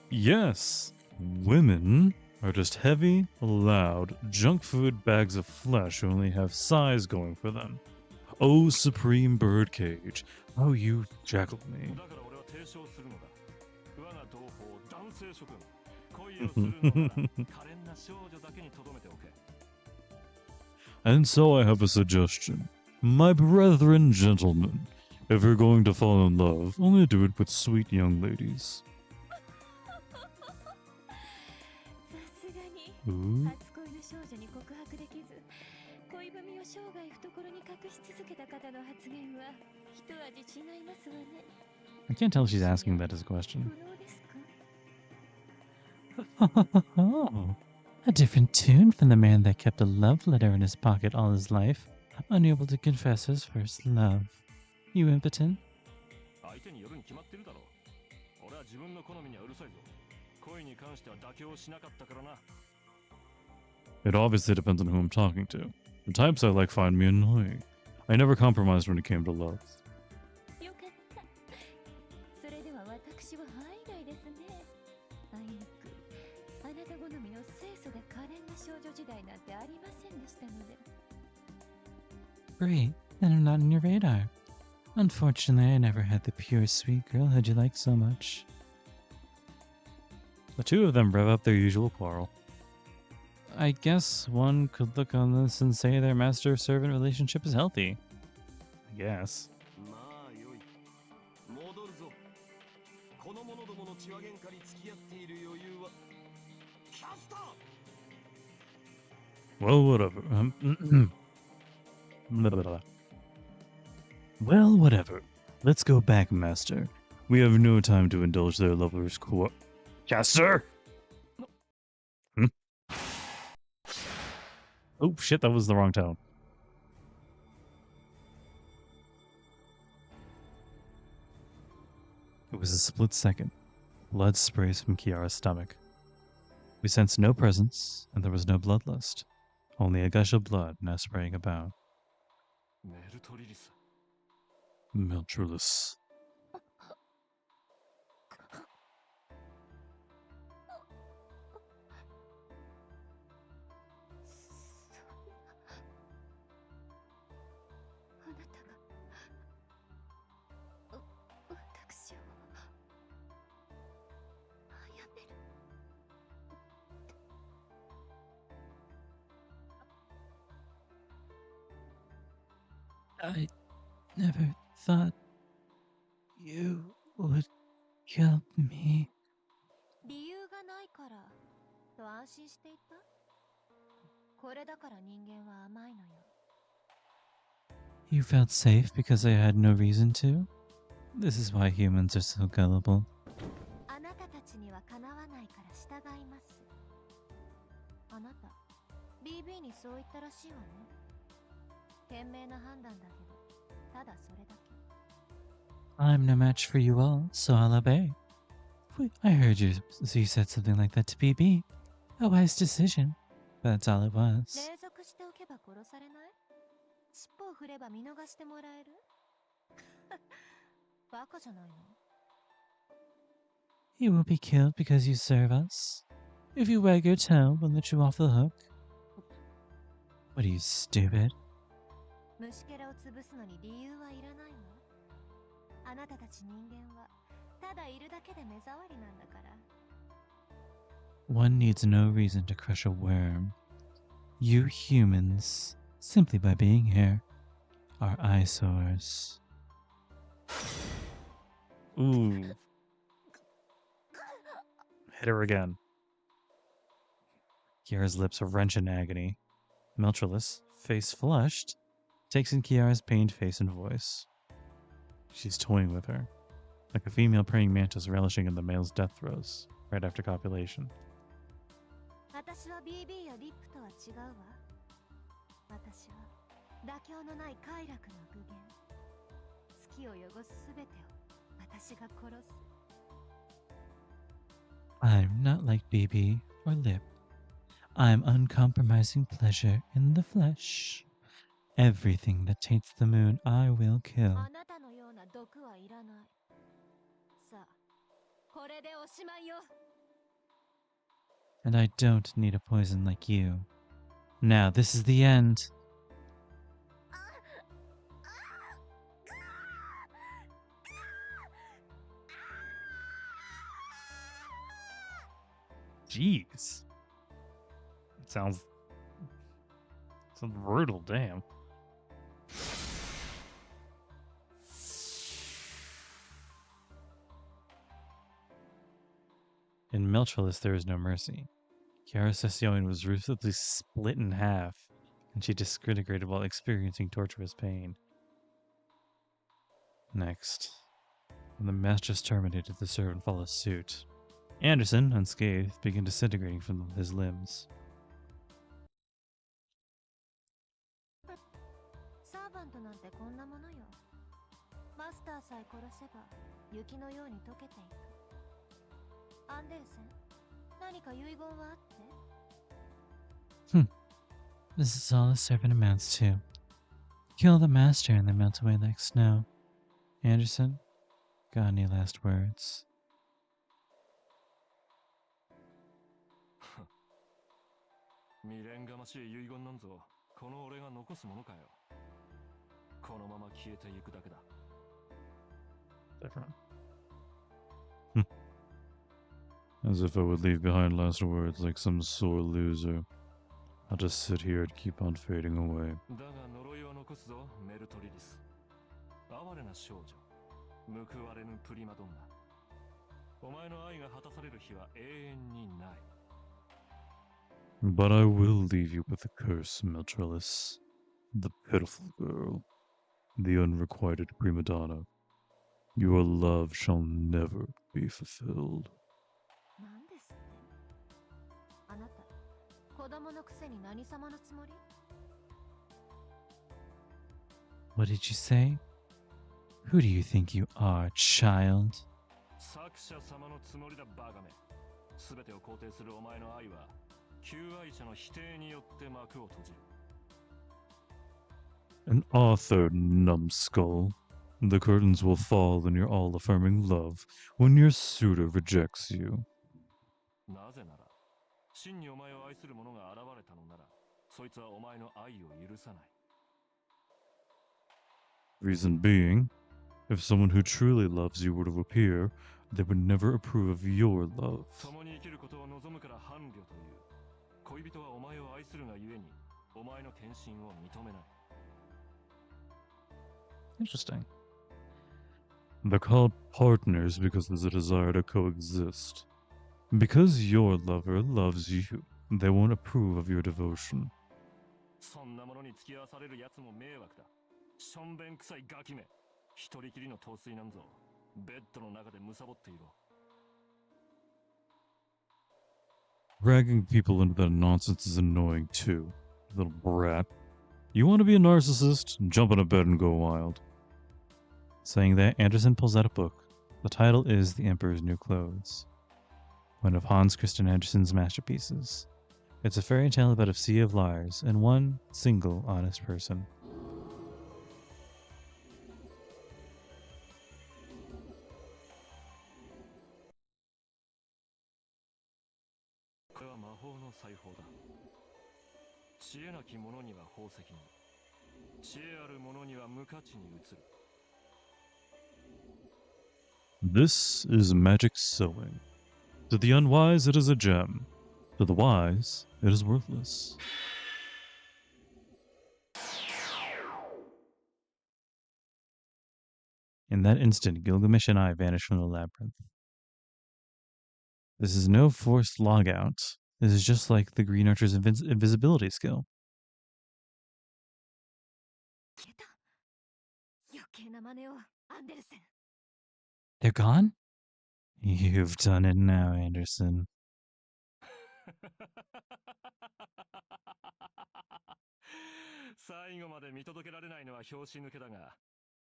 Yes, women are just heavy, loud, junk food bags of flesh who only have size going for them. Oh, supreme birdcage, how you jackled me. And so I have a suggestion. My brethren gentlemen, if you're going to fall in love, only do it with sweet young ladies. さすがに Ooh. 初恋の少女に告白できず恋文を生涯懐に隠し続けた方の発言は一味違いますわね。 I can't tell if she's asking that as a question. 不能ですか？ Oh, a different tune from the man that kept a love letter in his pocket all his life, unable to confess his first love. You impotent? It obviously depends on who I'm talking to. The types I like find me annoying. I never compromised when it came to love. よかった。それでは私は範囲内ですね。あいにくあなた好みの清楚で可憐な少女時代なんてありませんでしたので。 Great, then I'm not on your radar. Unfortunately, I never had the pure sweet girlhood you like so much. The two of them rev up their usual quarrel. I guess one could look on this and say their master-servant relationship is healthy. I guess. Well, whatever. Blah, blah, blah. Well, whatever. Let's go back, Master. We have no time to indulge their lovers' Caster! Hmm? Oh, shit, that was the wrong tone. It was a split second. Blood sprays from Kiara's stomach. We sensed no presence, and there was no bloodlust. Only a gush of blood now spraying about. Meltrulis. I never thought you would kill me. 理由がないからと安心していた。これだから人間は甘いのよ。 You felt safe because I had no reason to? This is why humans are so gullible. あなたたちにはかなわないから従います。あなた、BB にそう言ったらしいわね。賢明な判断だけど、ただそれだけ。 I'm no match for you all, so I'll obey. I heard you said something like that to BB. A wise decision, but that's all it was. 隷属しておけば殺されない？尻尾を振れば見逃してもらえる？バカじゃないの？ You will be killed because you serve us. If you wag your tail, we'll let you off the hook. What are you, stupid? 虫けらを潰すのに理由はいらないわ。あなたたち人間はただいるだけで目障りなんだから。 One needs no reason to crush a worm. You humans, simply by being here, are eyesores. Ooh. Hit her again. Kiara's lips wrench in agony. Meltrulis, face flushed, takes in Kiara's pained face and voice. She's toying with her, like a female praying mantis relishing in the male's death throes, right after copulation. 私は BB やリップとは違うわ。私は妥協のない快楽の具現。月を汚すすべてを私が殺す。 I'm not like BB or Lip. I'm uncompromising pleasure in the flesh. Everything that taints the moon I will kill. あなたのような毒はいらない。さあ、これでおしまいよ。 And I don't need a poison like you. Now this is the end. Jeez. Sounds brutal, damn. In Meltrellis, there is no mercy. Chiara Sessione was ruthlessly split in half, and she disintegrated while experiencing torturous pain. Next, when the master's terminated, the servant follows suit. Anderson, unscathed, began disintegrating from his limbs. サーバントなんてこんなものよ。マスターさえ殺せば雪のように溶けていく。アンデルセン、何か遺言はあって？ This is all the servant amounts to. Kill the master and then melt away like snow. Anderson, got any last words? 未練がましい遺言なんぞ、この俺が残すものかよ。このまま消えてゆくだけだ。Different. As if I would leave behind last words like some sore loser. I'll just sit here and keep on fading away. だが呪いは残すぞ、メルトリリス。哀れな少女、報われぬプリマドンナ。お前の愛が果たされる日は永遠にない。But I will leave you with a curse, Meltrellis. The pitiful girl. The unrequited prima donna. Your love shall never be fulfilled. なんですって？あなた、子供のくせに何様のつもり？ What did you say? Who do you think you are, child? 作者様のつもりだ、バカめ。すべてを肯定するお前の愛は、求愛者の否定によって幕を閉じる。An author, numbskull. The curtains will fall in your all-affirming love when your suitor rejects you. なぜなら、真にお前を愛する者が現れたのなら、そいつはお前の愛を許さない。Reason being, if someone who truly loves you were to appear, they would never approve of your love. 共に生きることを望むから伴侶という。恋人はお前を愛するがゆえに、お前の献身を認めない。Interesting. They're called partners because there's a desire to coexist. Because your lover loves you, they won't approve of your devotion. そんなものに付き合わされる奴も迷惑だ。しょんべん臭いガキめ。一人きりの陶酔なんぞ、ベッドの中で貪っていろ。Dragging people into that nonsense is annoying too, little brat. You want to be a narcissist? Jump in a bed and go wild. Saying that, Anderson pulls out a book. The title is The Emperor's New Clothes, one of Hans Christian Andersen's masterpieces. It's a fairy tale about a sea of liars and one single honest person. これは魔法の裁縫だ。知恵なき者には宝石に、知恵ある者には無価値に移る。This is magic sewing. To the unwise, it is a gem. To the wise, it is worthless. In that instant, Gilgamesh and I vanished from the labyrinth. This is no forced logout. This is just like the Green Archer's invisibility skill. 消えた。余計な真似を、アンデルセン。They're gone? You've done it now, Anderson. 最後まで見届けられないのは拍子抜けだが、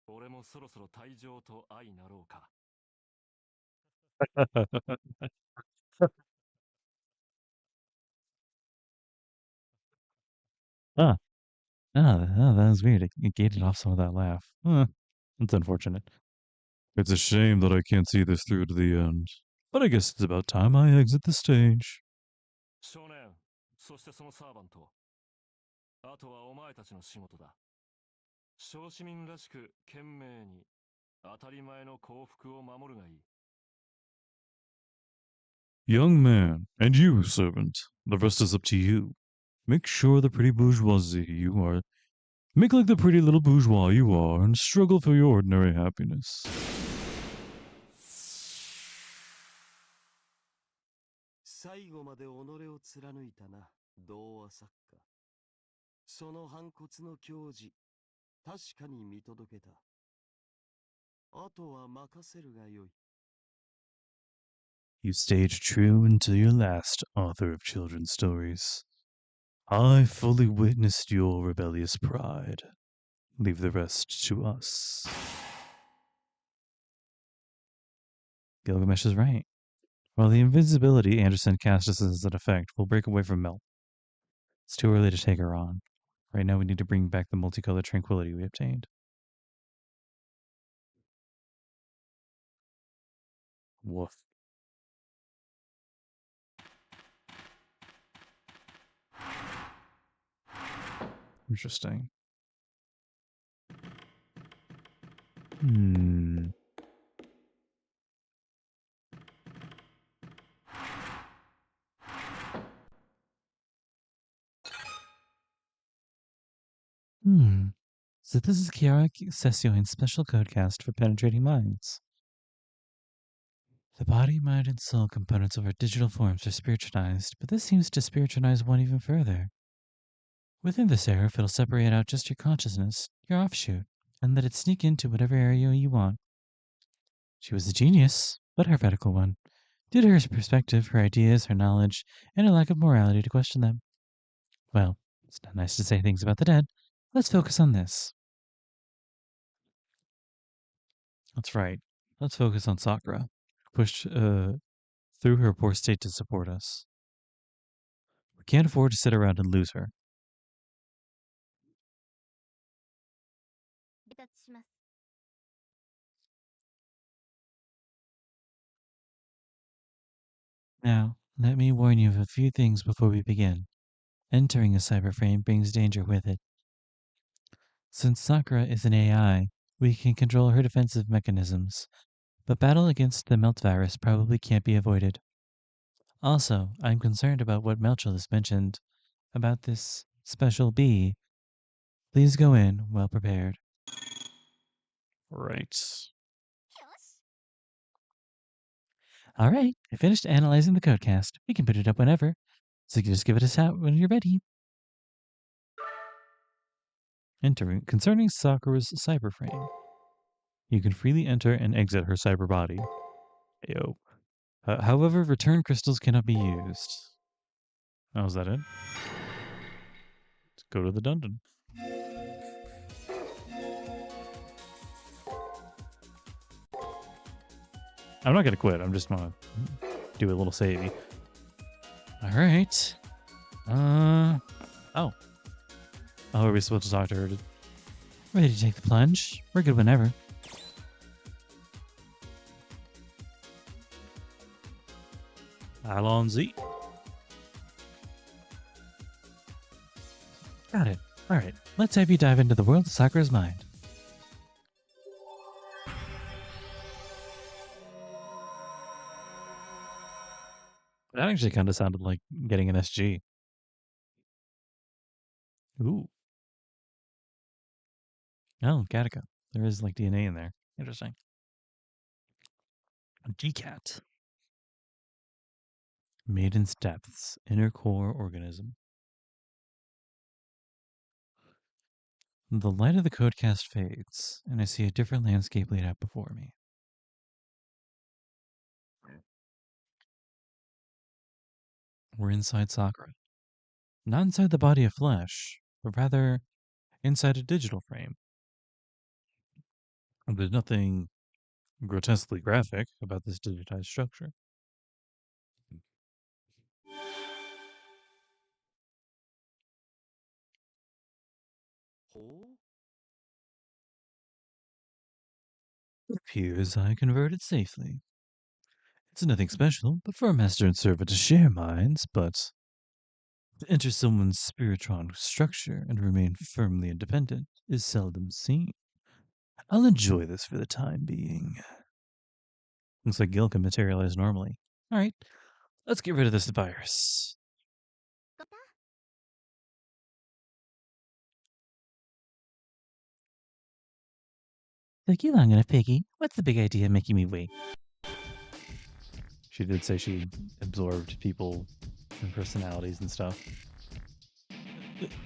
俺もそろそろ退場と相なろうか。Ah, that was weird. It gated off some of that laugh. It's unfortunate. It's a shame that I can't see this through to the end. But I guess it's about time I exit the stage. 少年、そしてそのサーバント。あとはお前たちの仕事だ。小市民らしく懸命に当たり前の幸福を守るがいい。Young man, and you, servant, the rest is up to you. Make sure the pretty bourgeoisie you are. Make like the pretty little bourgeois you are and struggle for your ordinary happiness. 最後まで己を貫いたな、童話作家。その反骨の矜持、確かに見届けた。あとは任せるがよい。You stayed true until your last, author of children's stories. I fully witnessed your rebellious pride. Leave the rest to us. Gilgamesh is right. While the invisibility Anderson cast us as an effect will break away from Melt, it's too early to take her on. Right now we need to bring back the multicolored tranquility we obtained. Woof. Interesting. So this is Kiara Sessio's special codecast for penetrating minds. The body, mind, and soul components of our digital forms are spiritualized, but this seems to spiritualize one even further. Within this serif, it'll separate out just your consciousness, your offshoot, and let it sneak into whatever area you want. She was a genius, but a heretical one, due to her perspective, her ideas, her knowledge, and her lack of morality to question them. Well, it's not nice to say things about the dead. Let's focus on this. That's right. Let's focus on Sakura, who pushed through her poor state to support us. We can't afford to sit around and lose her. Now, let me warn you of a few things before we begin. Entering a cyberframe brings danger with it. Since Sakura is an AI, we can control her defensive mechanisms, but battle against the melt virus probably can't be avoided. Also, I'm concerned about what Melchel has mentioned about this special bee. Please go in well prepared. Right. Alright, I finished analyzing the codecast. We can put it up whenever, so you can just give it a shout when you're ready. Entering concerning Sakura's cyberframe. You can freely enter and exit her cyber body. Ayo. However, return crystals cannot be used. Oh, is that it? Let's go to the dungeon. I'm not gonna quit. I'm just gonna do a little savey. All right. Oh. Oh, are we supposed to talk to her? Ready to take the plunge? We're good whenever. Alonzi. Got it. All right. Let's have you dive into the world of Sakura's mind. That actually kind of sounded like getting an SG. Ooh. Oh, Gattaca. There is like DNA in there. Interesting. A GCAT. Maiden's depths. Inner core organism. The light of the codecast fades, and I see a different landscape laid out before me. We're inside Sakura. Not inside the body of flesh, but rather inside a digital frame. There's nothing grotesquely graphic about this digitized structure. It appears I converted safely. It's nothing special, but for a master and servant to share minds, but to enter someone's spiritron structure and remain firmly independent is seldom seen. I'll enjoy this for the time being. Looks like Gil can materialize normally. Alright, Let's get rid of this virus. Took you long enough, Piggy. What's the big idea of making me wait? She did say she absorbed people and personalities and stuff.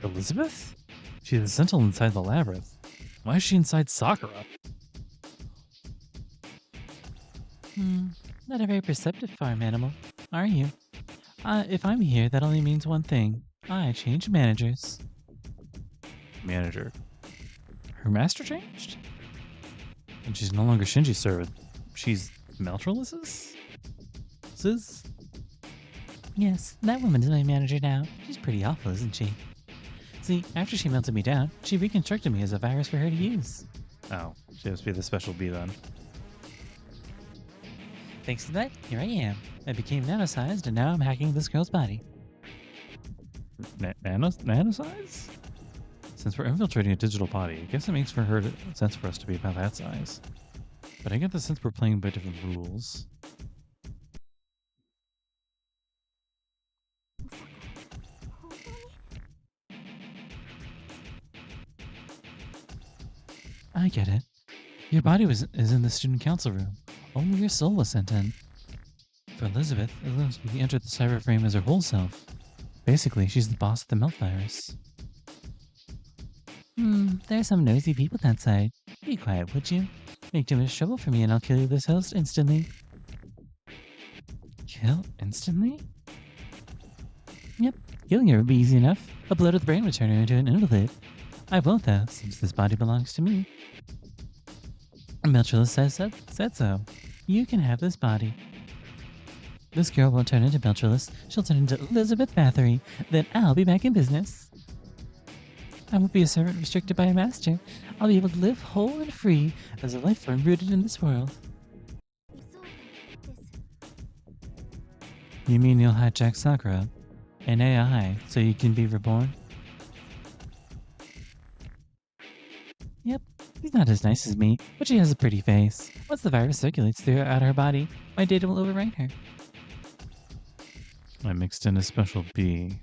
Elizabeth? She's a sentinel inside the labyrinth. Why is she inside Sakura? Not a very perceptive farm animal, are you? If I'm here, that only means one thing. I changed managers. Manager. Her master changed? And she's no longer Shinji's servant. She's Meltralis's? Sis? Yes, that woman is my manager now. She's pretty awful, isn't she? See, after she melted me down, she reconstructed me as a virus for her to use. Oh, she must be the special bee then. Thanks to that, here I am. I became nano-sized, and now I'm hacking this girl's body. Nano-size? Since we're infiltrating a digital body, I guess it makes sense for us to be about that size. But I get the sense we're playing by different rules. I get it. Your body is in the student council room. Only your soul was sent in. For Elizabeth, entered the cyber frame as her whole self. Basically, she's the boss of the melt virus. There's some nosy people outside. Be quiet, would you? Make too much trouble for me and I'll kill you this host instantly. Kill instantly? Yep, killing her would be easy enough. A blow to the brain would turn her into an invalid. I won't though, since this body belongs to me. Meltrilla said so. You can have this body. This girl won't turn into Meltrillis. She'll turn into Elizabeth Bathory. Then I'll be back in business. I won't be a servant restricted by a master. I'll be able to live whole and free as a life form rooted in this world. You mean you'll hijack Sakura, an AI, so you can be reborn? Yep, she's not as nice as me, but she has a pretty face. Once the virus circulates throughout her body, my data will overwrite her. I mixed in a special bee.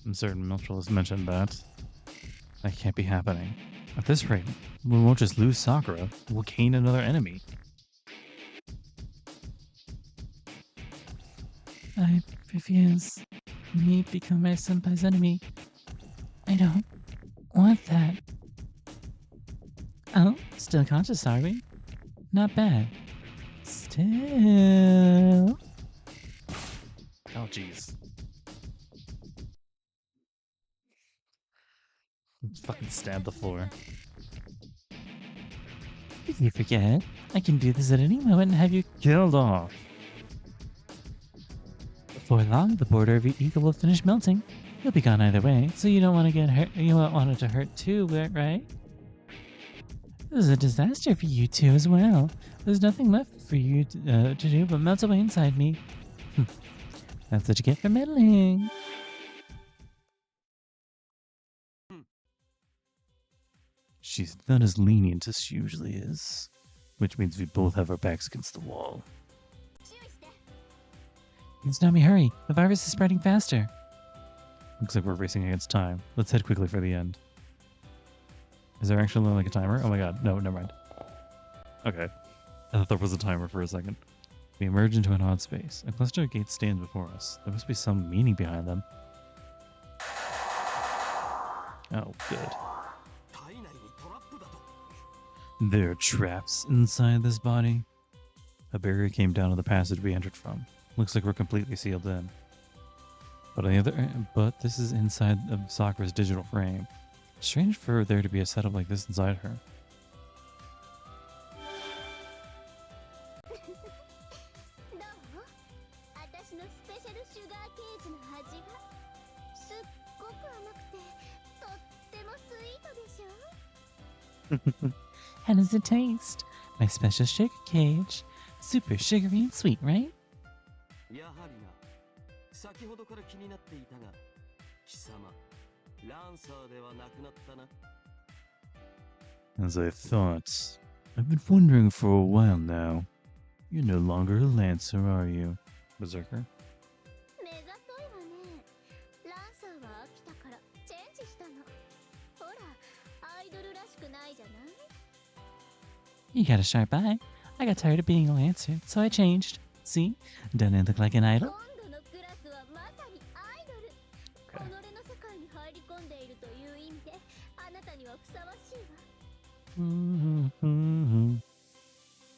I'm certain Miltril has mentioned that. That can't be happening. At this rate, we won't just lose Sakura, we'll gain another enemy. I refuse. Me become my senpai's enemy. I don't want that. Oh, still conscious, are we? Not bad. Still... Oh, jeez. Fucking stab the floor. If you forget, I can do this at any moment and have you Killed off. Before long, the border of your ego will finish melting. You'll be gone either way, so you don't want to get hurt. You won't want it to hurt too, right? This is a disaster for you two as well. There's nothing left for you to do but melt away inside me. That's what you get for meddling. She's not as lenient as she usually is. Which means we both have our backs against the wall. Tsunami, hurry! The virus is spreading faster. Looks like we're racing against time. Let's head quickly for the end. Is there actually like a timer? Oh my god, no, never mind. Okay. I thought there was a timer for a second. We emerge into an odd space. A cluster of gates stands before us. There must be some meaning behind them. Oh, good. There are traps inside this body. A barrier came down to the passage we entered from. Looks like we're completely sealed in. But this is inside of Sakura's digital frame. Strange for there to be a setup like this inside her. How does it taste? My special sugar cage. Super sugary and sweet, right? As I thought. I've been wondering for a while now. You're no longer a Lancer, are you, Berserker? You got a sharp eye. I got tired of being all answered, so I changed. See? Don't I look like an 今 idol? 度のクラスはまさにアイドル。己 Okay. の世界に入り込んでいるという意味で、あなたにはふさわしいわ。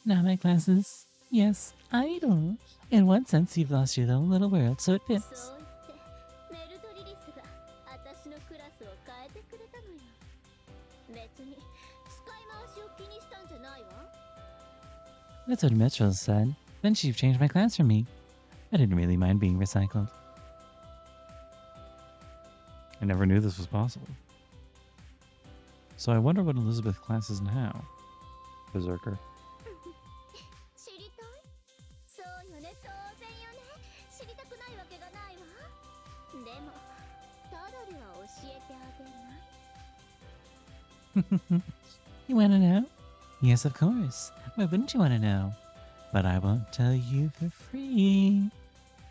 Not my classes. Yes, idol. In one sense, you've lost your own little world, so it そう fits. 言ってメルトリリスが私のクラスを変えてくれたのよ。別に使い回しを気にしたんじゃないわ。 That's what Mitchell said. Then she changed my class for me. I didn't really mind being recycled. I never knew this was possible. So I wonder what Elizabeth's class is now. Berserker. 知りたい？そうよね、当然よね。知りたくないわけがないわ。でもただでは教えてあげない。 You wanna know? Yes, of course. Why wouldn't you wanna know? But I won't tell you for free.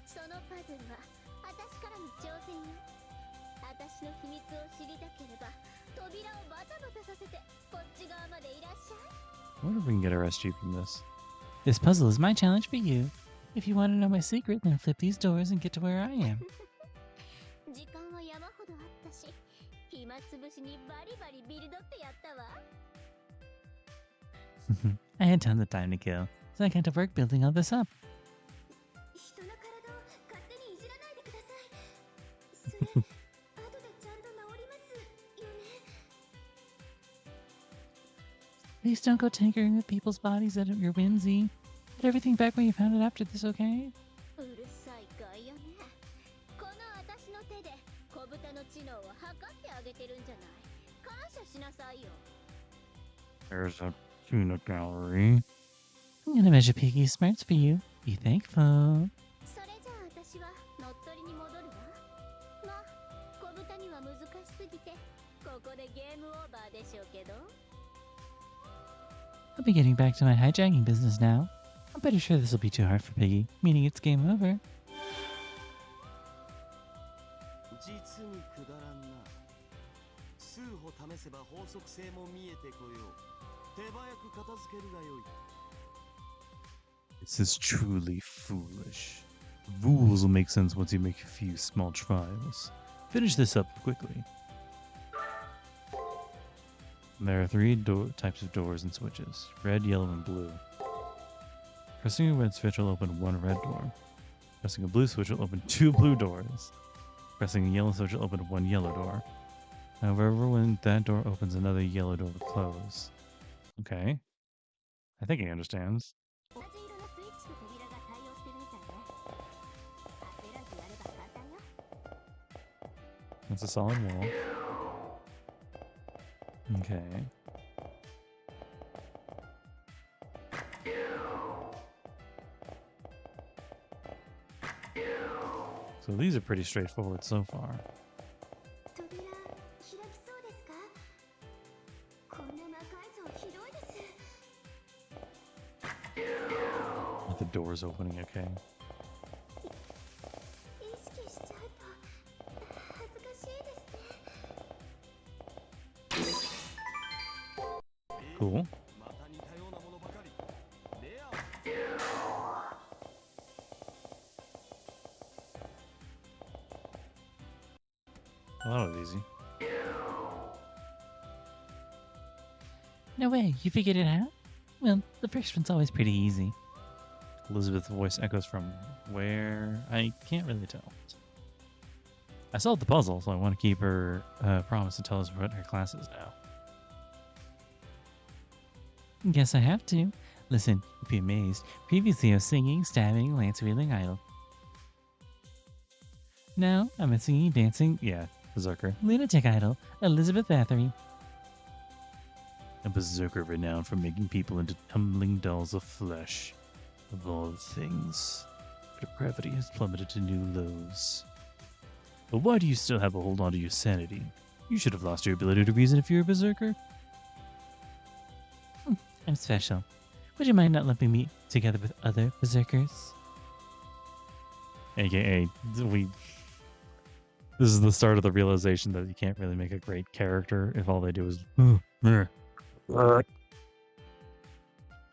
そのパズルは私からの挑戦よ。私の秘密を知りたければ扉をバタバタさせてこっち側までいらっしゃい。 I wonder if we can get a SG from this. This puzzle is my challenge for you. If you want to know my secret, then flip these doors and get to where I am. 時間は山ほどあったし、暇つぶしにバリバリビルドってやったわ。 I had tons of time to kill, so I got to work building all this up. 人の体を勝手にいじらないでください。それ、後でちゃんと治りますよね。 Please don't go tinkering with people's bodies at your whimsy. Put everything back when you found it after this, okay? うるさいかいよね。この私の手で小豚の知能を測ってあげてるんじゃない。感謝しなさいよ。 There's a tuna gallery. I'm gonna measure Piggy's smarts for you. Be thankful. それじゃあ私は乗っ取りに戻るわ。まあ、小豚には難しすぎて、ここでゲームオーバーでしょうけど。 I'll be getting back to my hijacking business now. I'm pretty sure this will be too hard for Piggy, meaning it's game over. 実にくだらんな。数歩試せば法則性も見えてこよう。手早く片付けるがよい。 This is truly foolish. Rules will make sense once you make a few small trials. Finish this up quickly. There are three types of doors and switches: red, yellow, and blue. Pressing a red switch will open one red door. Pressing a blue switch will open two blue doors. Pressing a yellow switch will open one yellow door. However, when that door opens, another yellow door will close. Okay. I think he understands. 同じ色のスイッチと扉が対応してるみたいね。焦らずやれば簡単よ。 That's a solid wall. Okay. So these are pretty straightforward so far. 扉開きそうですか？こんな魔改造ひどいです。 With the doors opening, okay. 意識しちゃうと恥ずかしいですね。 Cool. また似たようなものばかり。レア。 Well, that was easy. No way, you figured it out? Well, the first one's always pretty easy. Elizabeth's voice echoes from where? I can't really tell. I solved the puzzle, so I want to keep her promise to tell us what her class is now. Guess I have to. Listen, you'd be amazed. Previously I was singing, stabbing, lance-wielding idol. Now I'm a singing, dancing, Yeah, Berserker. lunatic idol, Elizabeth Bathory. A berserker renowned for making people into tumbling dolls of flesh. Of all things, depravity has plummeted to new lows. But why do you still have a hold on to your sanity? You should have lost your ability to reason if you're a berserker. I'm special. Would you mind not lumping me together with other berserkers? AKA, this is the start of the realization that you can't really make a great character if all they do is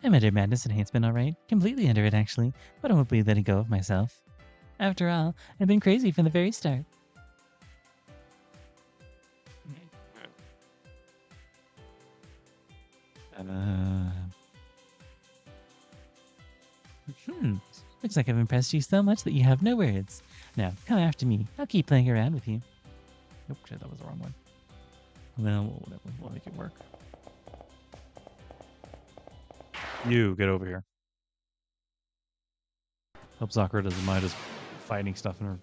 I'm under madness enhancement, alright. Completely under it, actually. But I won't be letting go of myself. After all, I've been crazy from the very start. Looks like I've impressed you so much that you have no words. Now, come after me. I'll keep playing around with you. Nope, shit, that was the wrong one. Well, whatever. We'll make it work. You, get over here. Hope Sakura doesn't mind us fighting stuff in her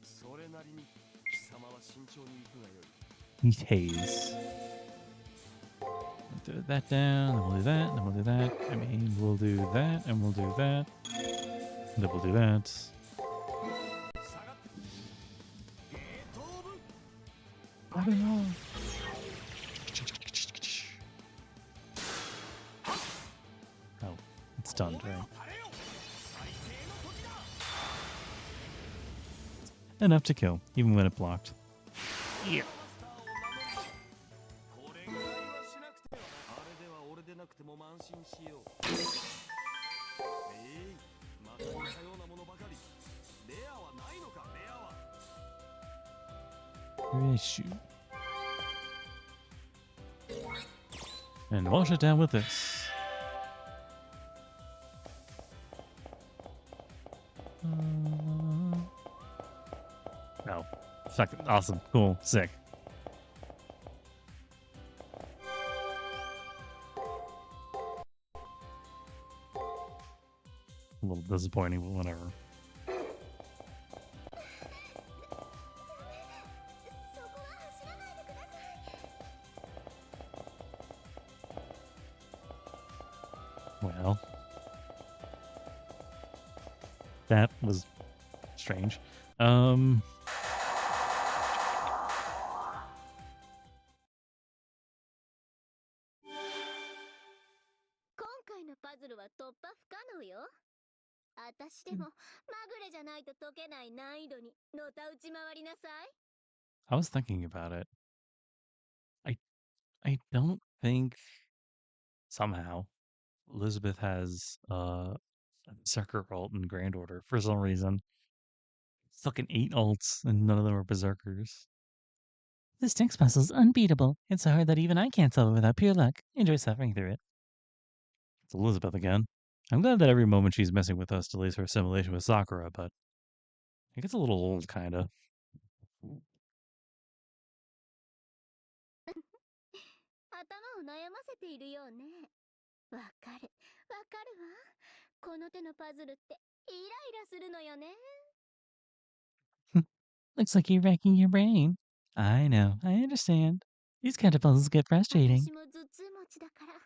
それなりに貴様は慎重に行くがよい。 haze. Do that down, then we'll do that, then we'll do that. I mean, we'll do that, and we'll do that. Then we'll do that. 下がってゲートオブ I don't know. Oh, it's stunned, right? 耐えよ再生の時だ Enough to kill, even when it blocked. マスターを守るこれぐらいはしなくてはな。あれでは俺でなくても慢心しよう。また似たようなものばかり。レアはないのかレアは。 Issue. And wash it down with this. Oh, fucking awesome, cool, sick. A little disappointing, but whatever. そこは走らないでください。 Well, that was strange. 今回のパズルは突破不可能よ。私でもまぐれじゃないと解けない難易度にのたうち回りなさい。 I was thinking about it. I don't think somehow Elizabeth has Berserker ult in Grand Order for some reason. Fucking 8 ults and none of them are Berserkers. This next puzzle's unbeatable. It's so hard that even I can't solve it without pure luck. Enjoy suffering through it. It's Elizabeth again. I'm glad that every moment she's messing with us delays her assimilation with Sakura, but it gets a little old, kinda. 頭を悩ませているようね。わかる、わかるわ。この手のパズルってイライラするのよね。 Looks like you're racking your brain. I know, I understand. These kind of puzzles get frustrating. 私も頭痛持ちだから、あ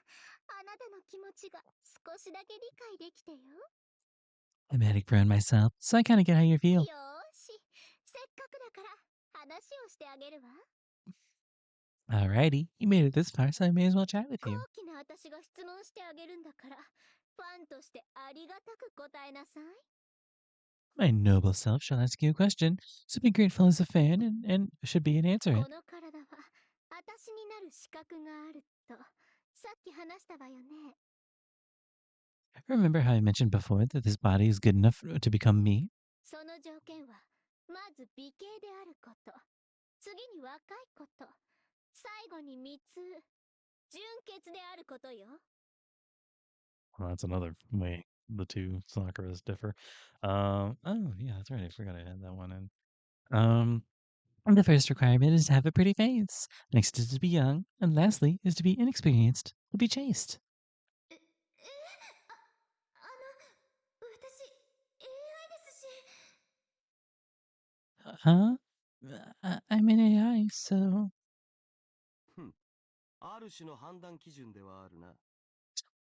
なたの気持ちが少しだけ理解できてよ。 I'm headache prone myself, so I kinda get how you feel. よーし、せっかくだから話をしてあげるわ。 Alrighty, you made it this far, so I may as well chat with 高 you. 貴な私が質問してあげるんだから、ファンとしてありがたく答えなさい。 My noble self shall ask you a question, so be grateful as a fan and should be and answer こ it. の体は私になる資格があるとさっき話したわよね。 Remember how I mentioned before that this body is good enough to become me? その条件はまず美形であること、次に若いこと、最後に密、純潔であることよ。 Well, that's another way the two Sakuras differ. Oh, yeah, that's right. I forgot I had that one in. The first requirement is to have a pretty face. Next is to be young, and lastly is to be inexperienced, to be chaste. 私 AI ですし。 Huh? I'm an AI, so... ある種の判断基準ではあるな。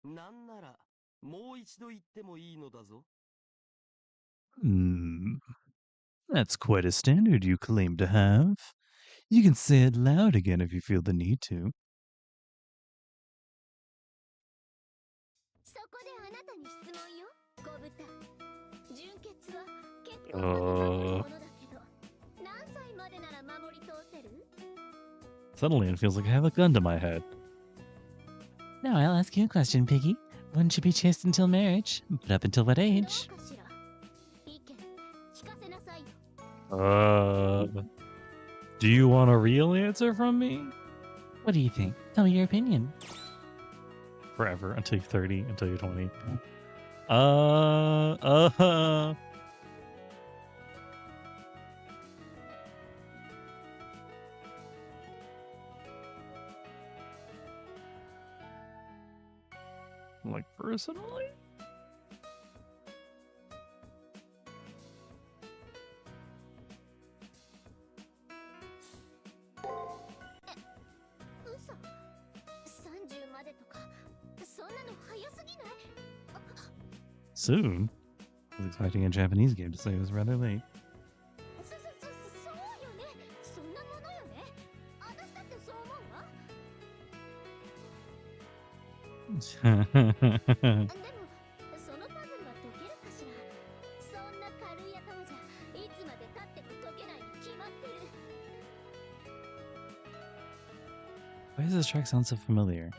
なんならもう一度言ってもいいのだぞ。 That's quite a standard you claim to have. You can say it loud again if you feel the need to. そこであなたに質問よ、小豚。純潔は結構なものだけど、何歳までなら守り通せる？ Suddenly it feels like I have a gun to my head. Now I'll ask you a question, Piggy. One should be chaste until marriage, but up until what どう age? かしら。意見聞かせなさいよ。 Do you want a real answer from me? What do you think? Tell me your opinion. Forever until you're 30, until you're 20. Uh. Like personally? 嘘。30までとか、そんなの早すぎない？ Soon? I was expecting a Japanese game to say it was rather late. そうよね。そんなものよね。私だってそう思うわ。でも、そのパズルは解けるかしら。そんな軽い頭じゃ、いつまで経っても解けないに決まってる。 Why does this track sound so familiar?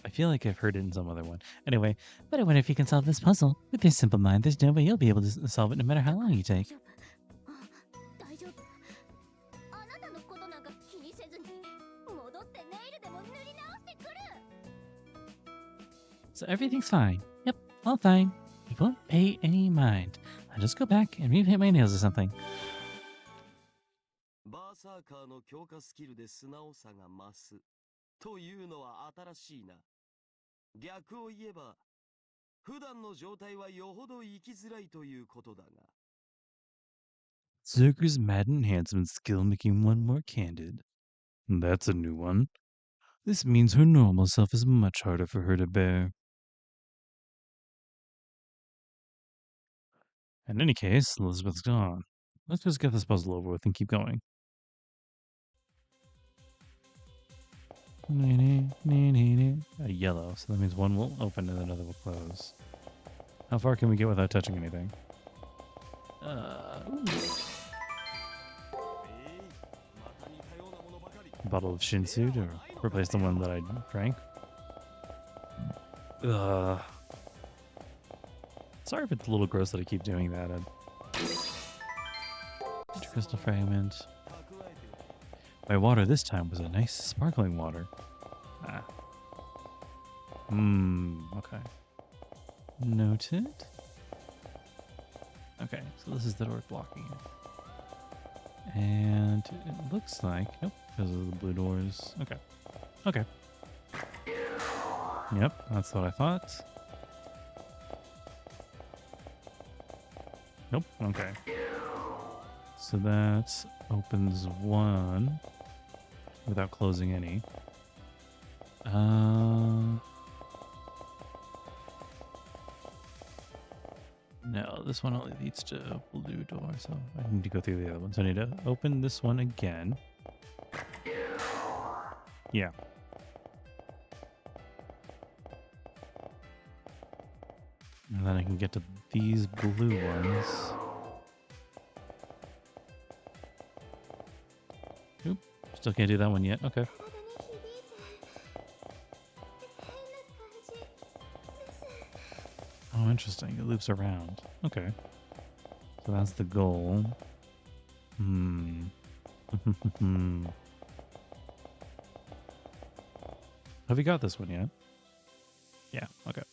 I feel like I've heard it in some other one. Anyway, But I wonder if you can solve this puzzle. With your simple mind, there's no way you'll be able to solve it no matter how long you 大 take. 丈夫。大丈夫。あなたのことなんか気にせずに、戻ってネイルでも塗り直してくる。 So everything's fine. Yep, all fine. You won't pay any mind. I'll just go back and repaint my nails or something. バーサーカーの強化スキルで素直さが増すというのは新しいな。逆を言えば、普段の状態はよほど生きづらいということだが。Zerker's mad enhancement skill making one more candid. That's a new one. This means her normal self is much harder for her to bear. In any case, Elizabeth's gone. Let's just get this puzzle over with and keep going. A yellow, so that means one will open and another will close. How far can we get without touching anything? Bottle of Shinsu to replace the one that I drank. Sorry if it's a little gross that I keep doing that. Crystal fragment. My water this time was a nice sparkling water. Okay. Noted. Okay, so this is the door blocking it. And it looks like, nope, because of the blue doors. Okay. Yep, that's what I thought. Nope, okay. So that opens one without closing any. No, this one only leads to a blue door, so I need to go through the other ones. I need to open this one again. Yeah. And then I can get to these blue ones. Oop, still can't do that one yet. Okay. Oh, interesting. It loops around. Okay. So that's the goal. Have you got this one yet? Yeah, okay.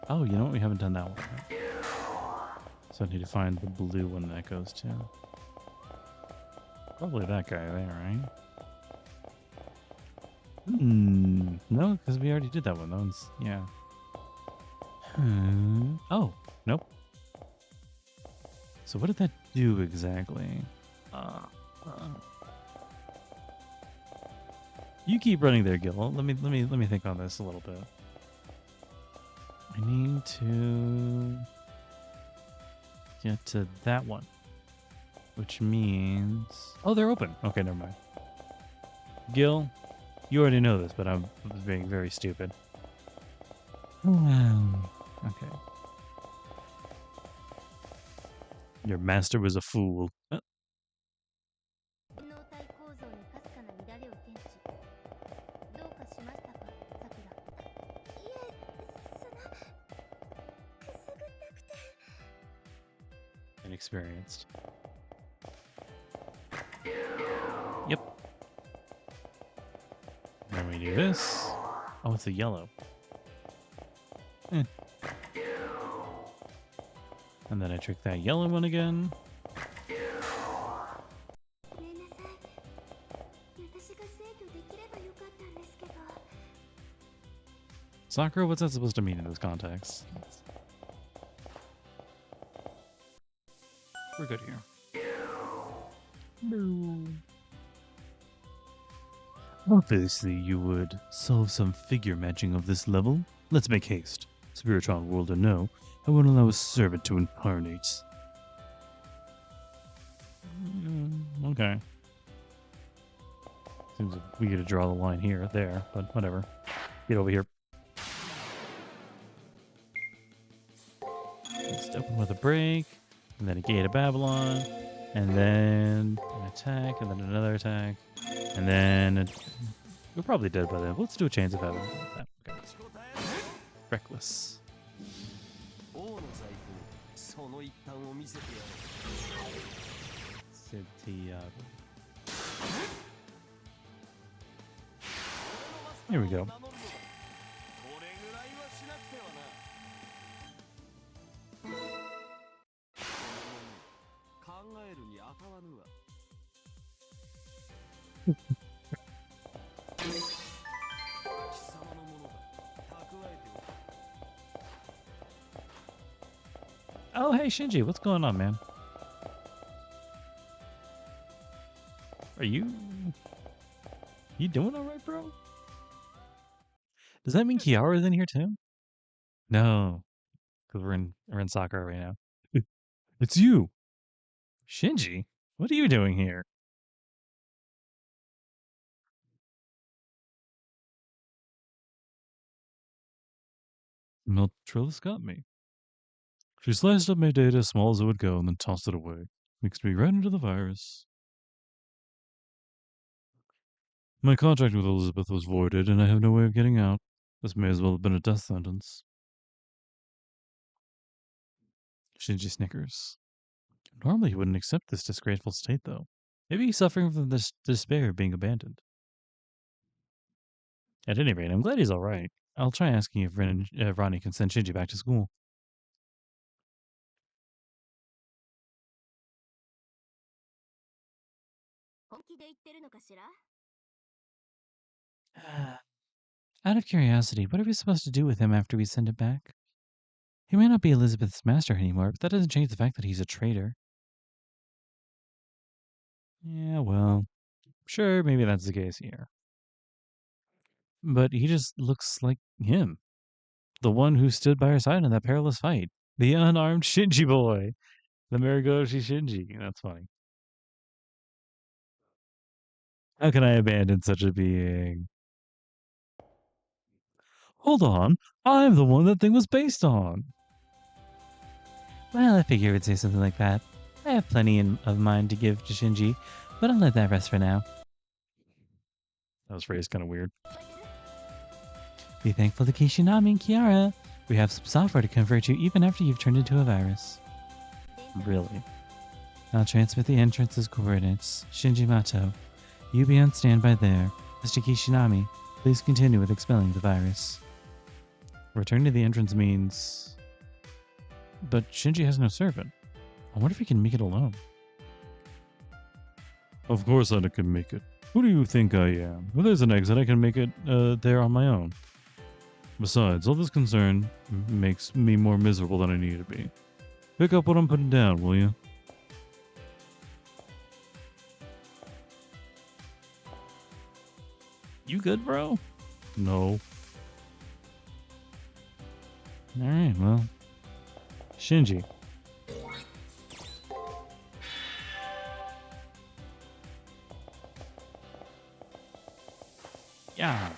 Oh, you know what? We haven't done that one yet. So I need to find the blue one that goes to. Probably that guy there, right? No, because we already did that one. That one's, yeah. Oh, nope. So what did that do exactly? You keep running there, Gil. Let me think on this a little bit. I need to get to that one, which means, oh, they're open. Okay, never mind. Gil, you already know this, but I was being very stupid. Wow. Okay. Your master was a fool. 脳体構造にかすかな乱れを検知。どうかしましたか、さくら。いえ、くすぐったくて。 Inexperienced. Yep. Then we do this. Oh, it's a yellow. And then I trick that yellow one again. ごめんなさい。私が制御できればよかったんですけど。 Sakura, what's that supposed to mean in this context? We're good here. Obviously, you would solve some figure matching of this level. Let's make haste. Spiritron world or no, I won't allow a servant to incarnate. Okay. Seems like we get to draw the line here, there, but whatever. Get over here. Step in with a break, and then a Gate of Babylon, and then an attack, and then another attack, and then we're probably dead by then. Let's do a Chains of Heaven. Okay. Reckless. 王の在庫、その一端を見せてやる。 Santiago. Here we go. これぐらいはしなくてはな。考えるにあたわぬわ。貴様のものだ。蓄えておく。 Oh, hey, Shinji, what's going on, man? Are you doing all right, bro? Does that mean Kiara's in here too? No, because we're in Sakura right now. It's you, Shinji. What are you doing here? Meltrillus got me. She sliced up my data as small as it would go and then tossed it away. Mixed me right into the virus. My contract with Elizabeth was voided, and I have no way of getting out. This may as well have been a death sentence. Shinji snickers. Normally he wouldn't accept this disgraceful state, though. Maybe he's suffering from the despair of being abandoned. At any rate, I'm glad he's alright. I'll try asking if Ronnie can send Shinji back to school. Out of curiosity, what are we supposed to do with him after we send him back? He may not be Elizabeth's master anymore, but that doesn't change the fact that he's a traitor. Yeah, well, sure, maybe that's the case here. But he just looks like him. The one who stood by her side in that perilous fight. The unarmed Shinji boy. The Marigoshi Shinji. That's funny. How can I abandon such a being? Hold on. I'm the one that thing was based on. Well, I figure it would say something like that. I have plenty of mine to give to Shinji, but I'll let that rest for now. That was phrased kind of weird. Be thankful to Kishinami and Kiara. We have some software to convert you even after you've turned into a virus. Really? I'll transmit the entrance's coordinates. Shinji Mato, you be on standby there. Mr. Kishinami, please continue with expelling the virus. Return to the entrance means... But Shinji has no servant. I wonder if he can make it alone. Of course I can make it. Who do you think I am? Well, there's an exit. I can make it there on my own. Besides, all this concern makes me more miserable than I need to be. Pick up what I'm putting down, will you? You good, bro? No. Alright, well. Shinji. Yeah.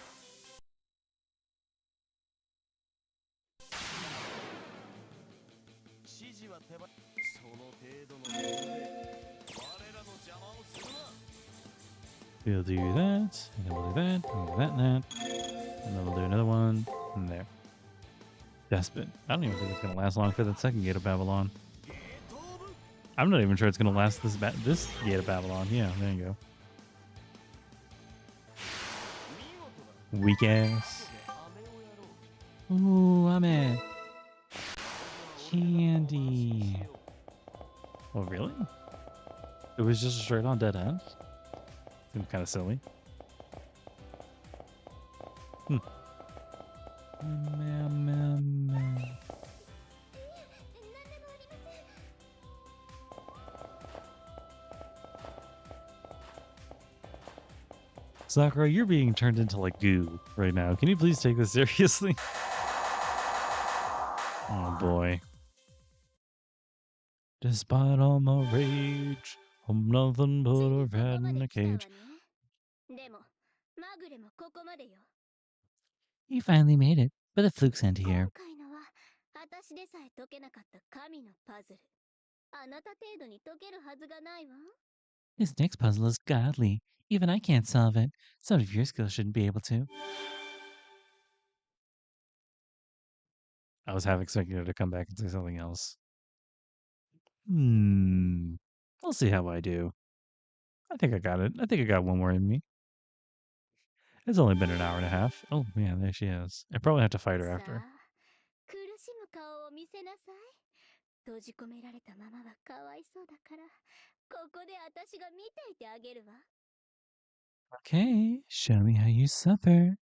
We'll do that, and then we'll do that, and we'll do that, and that. And then we'll do another one, and there. Despot. I don't even think it's going to last long for that second Gate of Babylon. I'm not even sure it's going to last this Gate of Babylon. Yeah, there you go. Weak ass. Ooh, Ame. Candy. Oh, really? It was just a straight on dead end? Seems kind of silly. Sakura, you're being turned into like goo right now. Can you please take this seriously? Oh boy. Despite all my rage, I'm nothing but a rat in a cage. He finally made it, but the fluke sent here. This next puzzle is godly. Even I can't solve it. Some of your skills shouldn't be able to. I was half expecting her to come back and say something else. We'll see how I do. I think I got it. I think I got one more in me. It's only been an hour and a half. Oh man, there she is. I probably have to fight her after. Okay, show me how you suffer.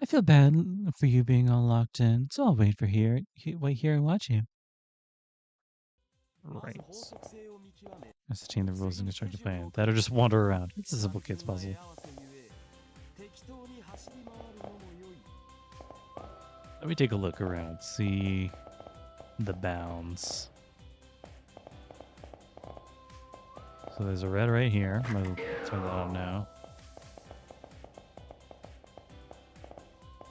I feel bad for you being all locked in, so I'll wait here and watch you. Right. Ascertain the rules and construct a plan. That or just wander around. It's a simple kid's puzzle. Let me take a look around, see the bounds. So there's a red right here. I'm gonna turn that on now.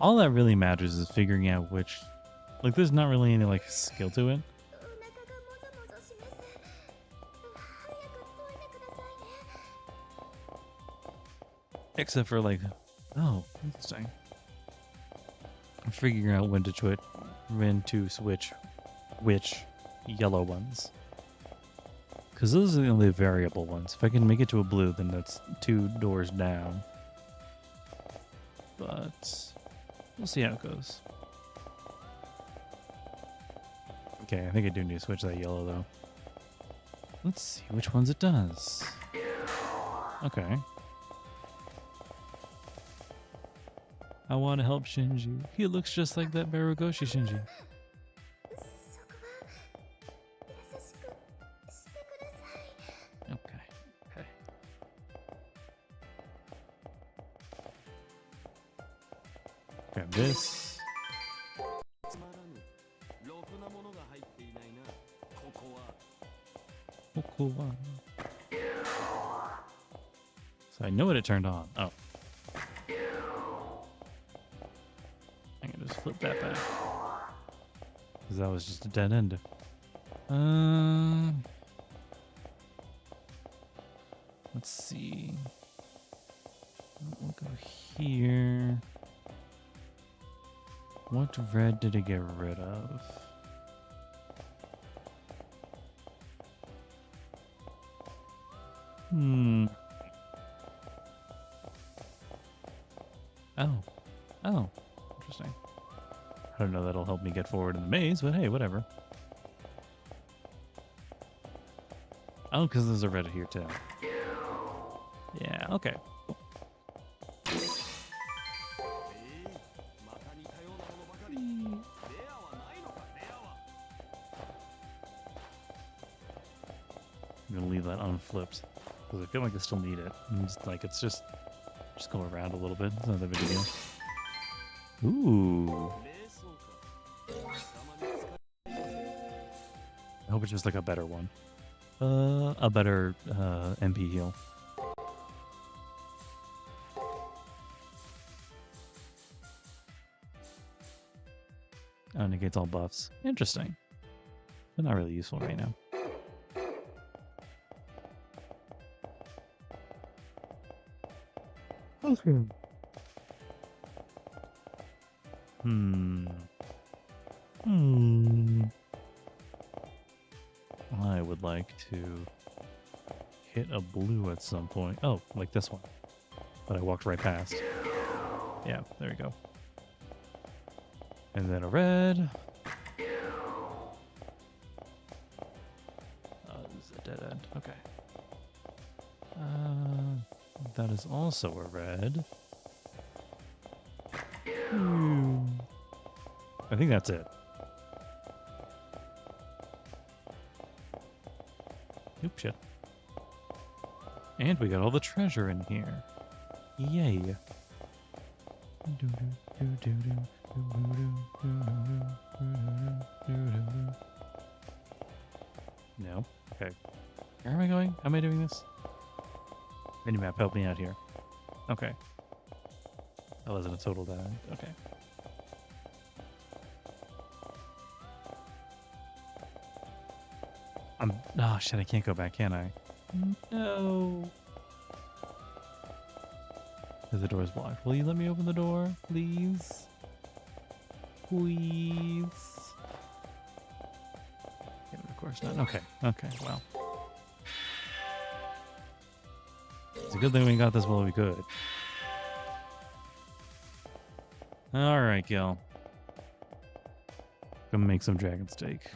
All that really matters is figuring out which, like, there's not really any like skill to it. Except for like, oh, interesting. I'm figuring out when to switch which yellow ones. Because those are the only variable ones. If I can make it to a blue, then that's 2 doors down. But we'll see how it goes. Okay, I think I do need to switch that yellow though. Let's see which ones it does. Okay. I want to help Shinji. He looks just like that Barugoshi Shinji. Okay. Grab this. So I know what it turned on. Oh. I can just flip that back. Because that was just a dead end. Let's see. We'll go here. What red did it get rid of? Oh. Interesting. I don't know that'll help me get forward in the maze, but hey, whatever. Oh, because there's a red here too. Yeah, okay. I'm gonna leave that unflipped because I feel like I still need it. And just go around a little bit. It's not that big a deal. Ooh. I hope it's just like a better one. A better MP heal. Oh, negates all buffs. Interesting. But not really useful right now. Okay. Hmm. I would like to hit a blue at some point. Oh, like this one. But I walked right past. Yeah, there we go. And then a red. This is a dead end. Okay. That is also a red. I think that's it. Oop, shit. And we got all the treasure in here. Yay. No. Okay. Where am I going? How am I doing this? Minimap, help me out here. Okay. That wasn't a total dead end. Okay. Oh shit, I can't go back, can I? No. The door is blocked. Will you let me open the door, please? Please. Yeah, of course not. Okay. Okay, well. It's a good thing we got this while we could. Alright, Gil. Gonna make some dragon steak.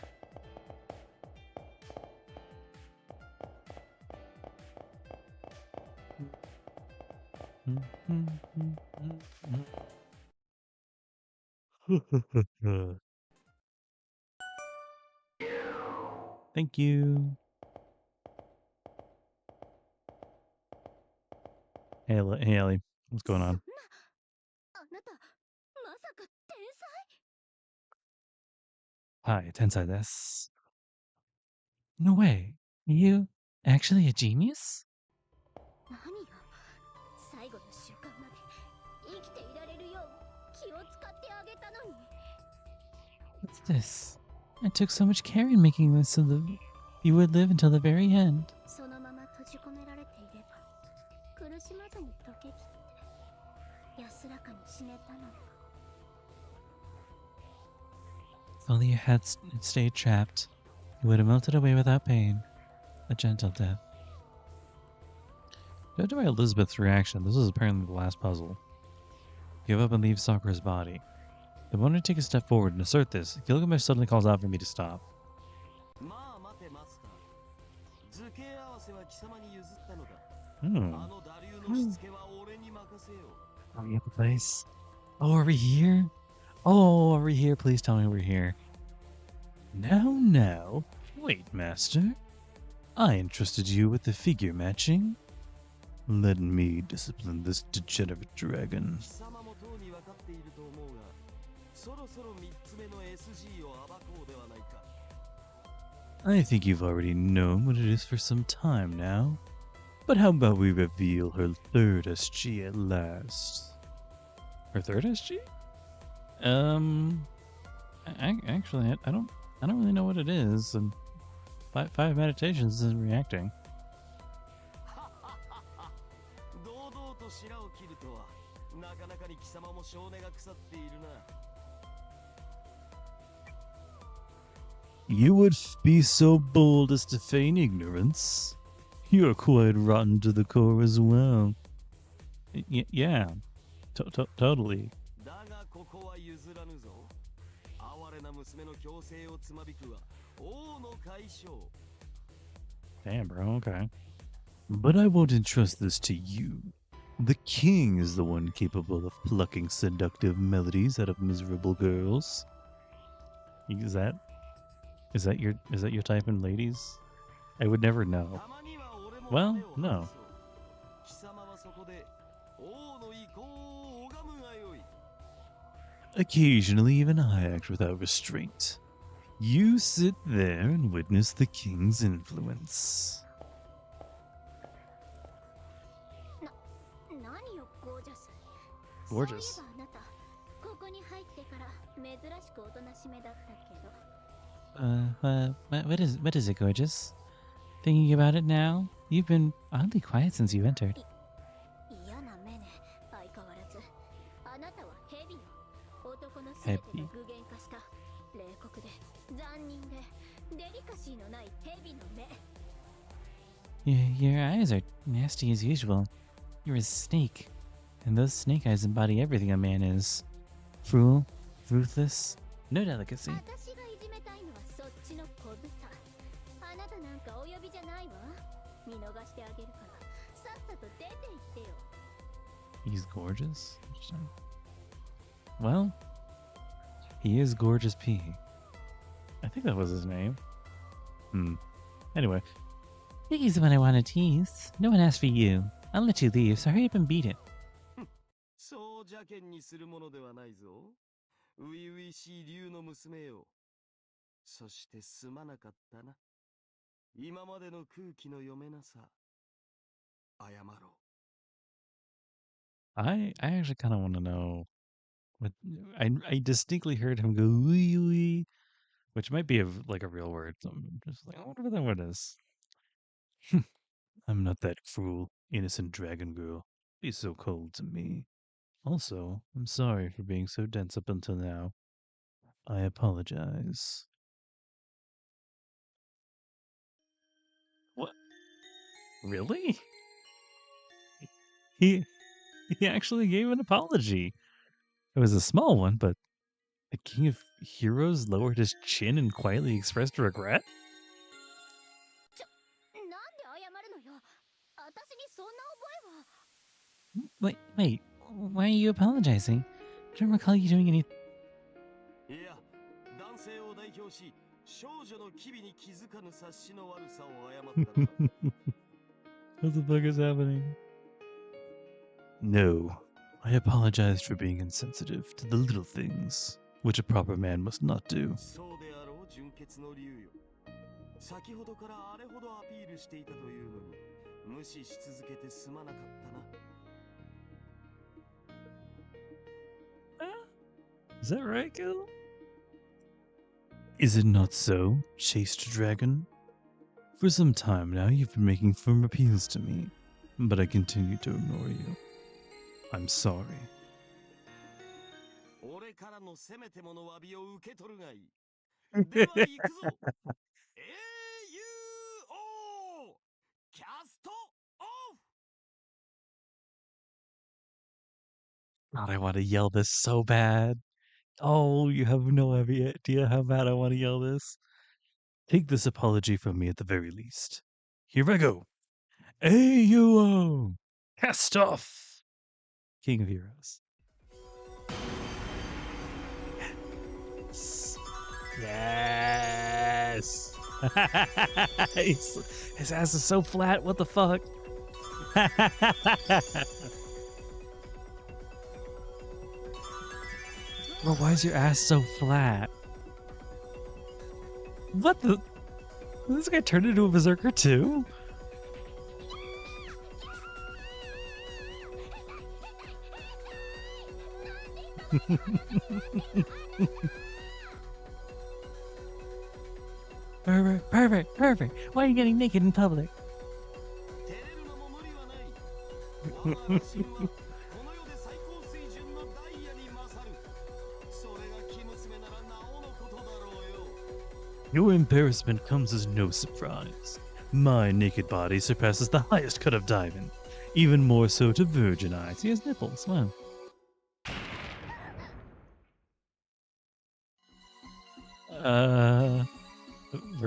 Thank you. Hey, hey, Ellie. What's going on? あなた、まさか天才 Hi, Tensai desu. No way. You actually a genius? 何よ、最後の瞬間まで生きていられるよう気を使ってあげたのに。What's this? I took so much care in making this so that you would live until the very end. そのまま閉じ込められていれば苦しまずに溶けきって安らかに死ねたのよ。 If only you had stayed trapped, you would have melted away without pain. A gentle death. Judging by Elizabeth's reaction, this is apparently the last puzzle. Give up and leave Sakura's body. The moment I take a step forward and assert this, Gilgamesh suddenly calls out for me to stop. Oh, you have the place? Oh, are we here? Oh, are we here? Please tell me we're here. Now. Wait, Master. I entrusted you with the figure matching. Let me discipline this degenerate dragon. I think you've already known what it is for some time now. But how about we reveal her third SG at last? Her third SG? Actually, I don't really know what it is, and five meditations isn't reacting. You would be so bold as to feign ignorance? You're quite rotten to the core as well. Yeah, totally. Damn, bro, okay. But I won't entrust this to you. The king is the one capable of plucking seductive melodies out of miserable girls. Is that your type in ladies? I would never know. Well, no. Occasionally, even I act without restraint. You sit there and witness the king's influence. Gorgeous. What is it, gorgeous? Thinking about it now? You've been oddly quiet since you entered. 全てが具現化した冷酷で残忍でデリカシーのない蛇の目。 Your eyes are nasty as usual. You're a snake. And those snake eyes embody everything a man is. Cruel, ruthless, no delicacy. 私がいじめたいのはそっちの小豚。あなたなんかお呼びじゃないわ。見逃してあげるからさっさと出て行ってよ。 He's gorgeous? Interesting. Well, he is Gorgeous P. I think that was his name. Anyway. Piggy's the one I want to tease. No one asked for you. I'll let you leave, so hurry up and beat it. そう邪険にするものではないぞ。初々しい竜の娘よ。そしてすまなかったな。今までの空気の読めなさ。謝ろう。I actually kind of want to know what I distinctly heard him go wee wee, which might be like a real word. So I'm just like, I wonder what that word is. I'm not that cruel, innocent dragon girl. Be so cold to me. Also, I'm sorry for being so dense up until now. I apologize. What? Really? He actually gave an apology. It was a small one, but the King of Heroes lowered his chin and quietly expressed regret? なんで謝るのよ。私にそんな覚えは。Wait, why are you apologizing? I don't recall you doing anything. いや、男性を代表し、少女の機微に気づかぬ察しの悪さを謝ったのだ。What the fuck is happening? No, I apologized for being insensitive to the little things, which a proper man must not do. そうであろう、純潔の竜よ。先ほどからあれほどアピールしていたというのに、無視し続けてすまなかったな。Is that right, Gil? Is it not so, chaste dragon? For some time now you've been making firm appeals to me, but I continue to ignore you. I'm sorry. 俺からのせめてもの詫びを受け取るがいい。では行くぞ。AUO キャストオフ。 God, I want to yell this so bad. Oh, you have no idea how bad I want to yell this. Take this apology from me at the very least. Here I go. AUO! Cast off! King of Heroes. Yes! His ass is so flat, what the fuck? Bro, why is your ass so flat? What the? Did this guy turn into a berserker too? Perfect. Why are you getting naked in public? 照れるのも無理はない。我が羅針はこの世で最高水準のダイヤに勝る。それが生娘ならなおのことだろうよ。 Your embarrassment comes as no surprise. My naked body surpasses the highest cut of diamond, even more so to virgin eyes. He has nipples. Wow.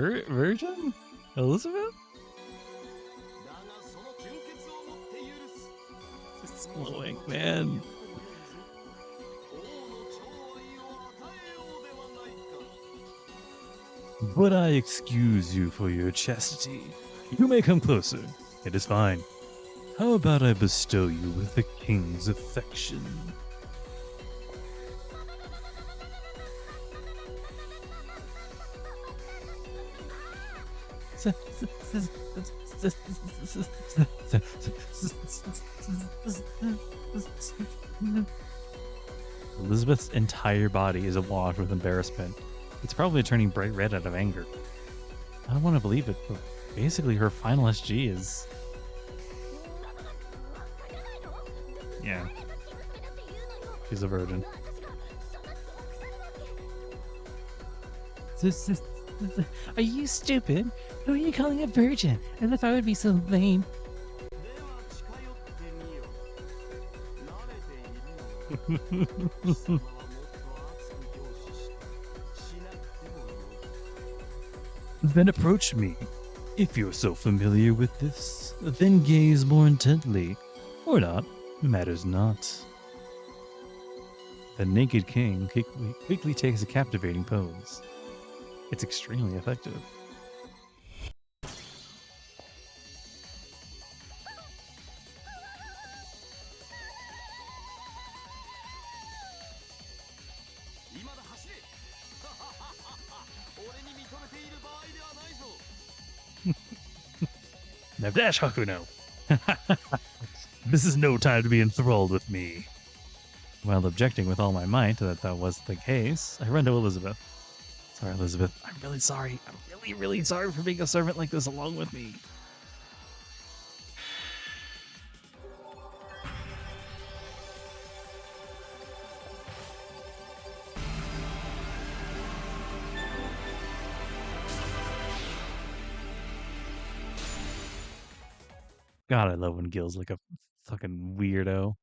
Virgin? Elizabeth? だがその純潔をもって許す。 It's glowing, man. 王の寵愛を与えようではないか。 But I excuse you for your chastity. You may come closer. It is fine. How about I bestow you with the king's affection? Elizabeth's entire body is awash with embarrassment. It's probably turning bright red out of anger. I don't want to believe it, but basically her final SG is... Yeah. She's a virgin. Are you stupid? Who are you calling a virgin? And if I would be so vain. では近寄ってみよ。慣れているのよ。貴様はもっと熱く凝視しなくてもよい。 Then approach me. If you're so familiar with this, then gaze more intently. Or not, matters not. The naked king quickly takes a captivating pose. It's extremely effective. 今だ走れ。俺に認めている場合ではないぞ。 Now dash, Hakuno! This is no time to be enthralled with me. While objecting with all my might that that was the case, I run to Elizabeth. Sorry, Elizabeth. I'm really sorry. I'm really, really sorry for being a servant like this along with me. God, I love when Gil's like a fucking weirdo.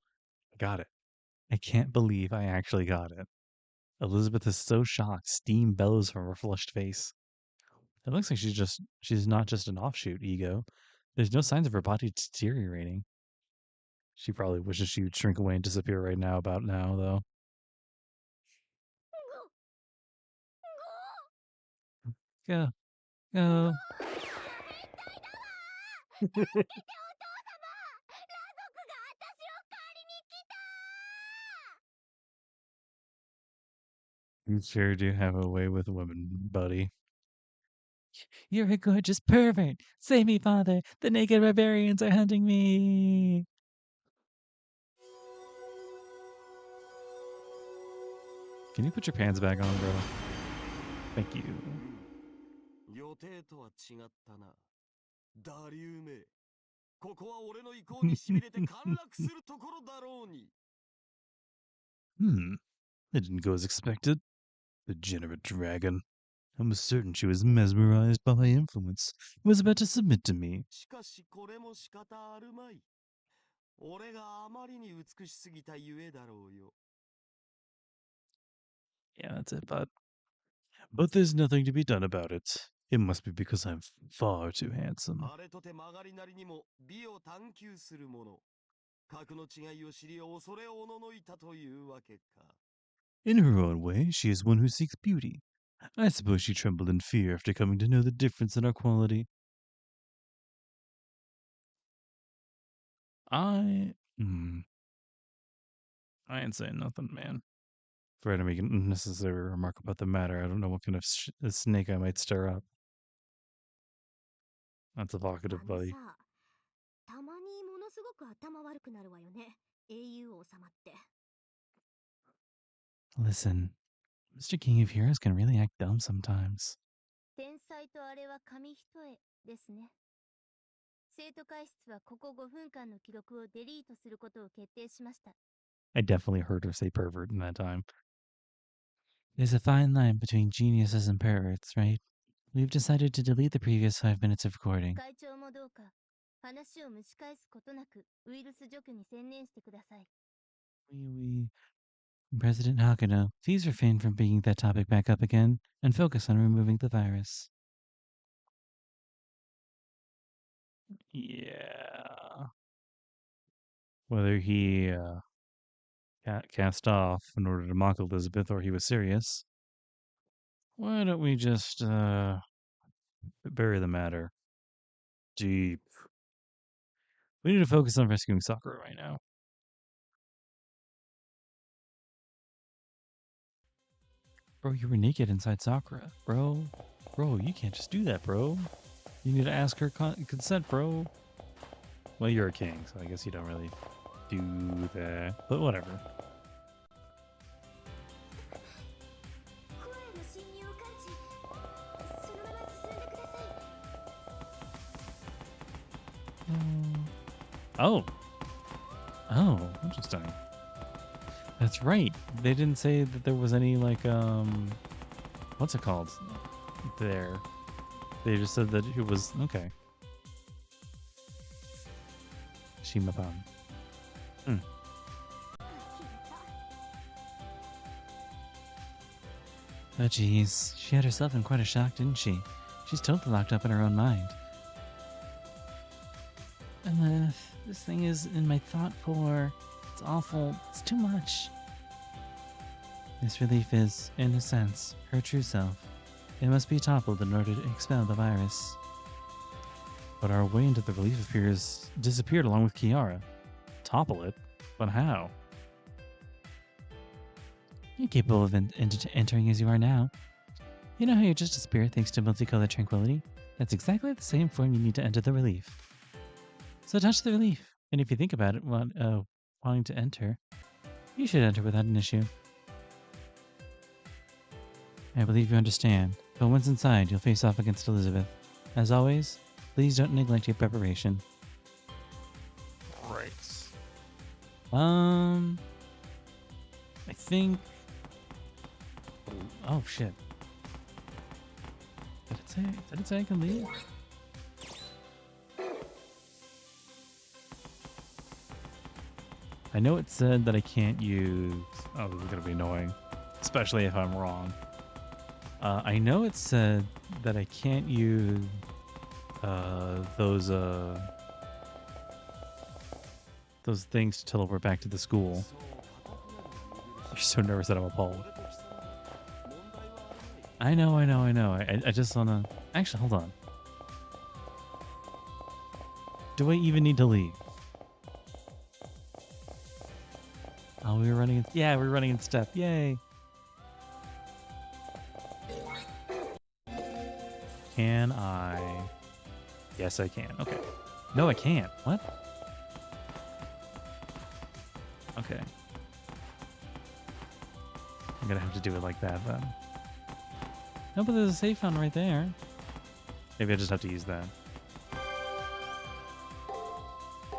I got it. I can't believe I actually got it. Elizabeth is so shocked. Steam bellows from her flushed face. It looks like she's not just an offshoot ego. There's no signs of her body deteriorating. She probably wishes she would shrink away and disappear right now about now, though. Go. Go. You sure do have a way with women, buddy. You're a gorgeous pervert. Save me, father. The naked barbarians are hunting me. Can you put your pants back on, bro? Thank you. 予定とは違ったな。ダリューめ。ここは俺の意向にしびれて陥落するところだろうに。It didn't go as expected. Degenerate dragon. I was certain she was mesmerized by my influence and was about to submit to me. しかしこれも仕方あるまい。俺があまりに美しすぎたゆえだろうよ。 Yeah, that's it, bud. But there's nothing to be done about it. It must be because I'm far too handsome. あれとて曲がりなりにも美を探求する者。格の違いを知り恐れおののいたというわけか。 In her own way, she is one who seeks beauty. I suppose she trembled in fear after coming to know the difference in our quality. I ain't saying nothing, man. If I had to make an unnecessary remark about the matter, I don't know what kind of snake I might stir up. That's evocative, buddy. たまにものすごく頭悪くなるわよね。英雄王様って。 Listen, Mr. King of Heroes can really act dumb sometimes. 天才とあれは紙一重ですね。生徒会室はここ5分間の記録をデリートすることを決定しました。 I definitely heard her say pervert in that time. There's a fine line between geniuses and perverts, right? We've decided to delete the previous 5 minutes of recording. 会長もどうか話を蒸し返すことなくウイルス除去に専念してください。 President Hakuno, please refrain from bringing that topic back up again and focus on removing the virus. Yeah. Whether he cast off in order to mock Elizabeth or he was serious, why don't we just bury the matter deep? We need to focus on rescuing Sakura right now. Bro, you were naked inside Sakura. Bro, you can't just do that, bro. You need to ask her consent, bro. Well, you're a king, so I guess you don't really do that. But whatever. Oh, interesting. That's right. They didn't say that there was any, like, What's it called? there. They just said that it was okay. Shimapan. Oh, jeez. She had herself in quite a shock, didn't she? She's totally locked up in her own mind. And this thing is in my thought core. It's awful. It's too much. This relief is, in a sense, her true self. It must be toppled in order to expel the virus. But our way into the relief appears disappeared along with Kiara. Topple it? But how? You're capable of entering as you are now. You know how you're just a spirit thanks to multicolored tranquility? That's exactly the same form you need to enter the relief. So touch the relief, and if you think about it, wanting to enter, you should enter without an issue. I believe you understand, but once inside, you'll face off against Elizabeth. As always, please don't neglect your preparation. Right. I think... Oh, shit. Did it say I can leave? I know it said that I can't use... Oh, this is going to be annoying. Especially if I'm wrong. I know it said that I can't use those things to teleport back to the school. You're so nervous that I'm appalled. I know. I just wanna... Actually, hold on. Do I even need to leave? Oh, we were running in... Yeah, we're running in step. Yay! Can I... Yes, I can. Okay. No, I can't. What? Okay. I'm gonna have to do it like that then. No, but there's a safe fountain right there. Maybe I just have to use that.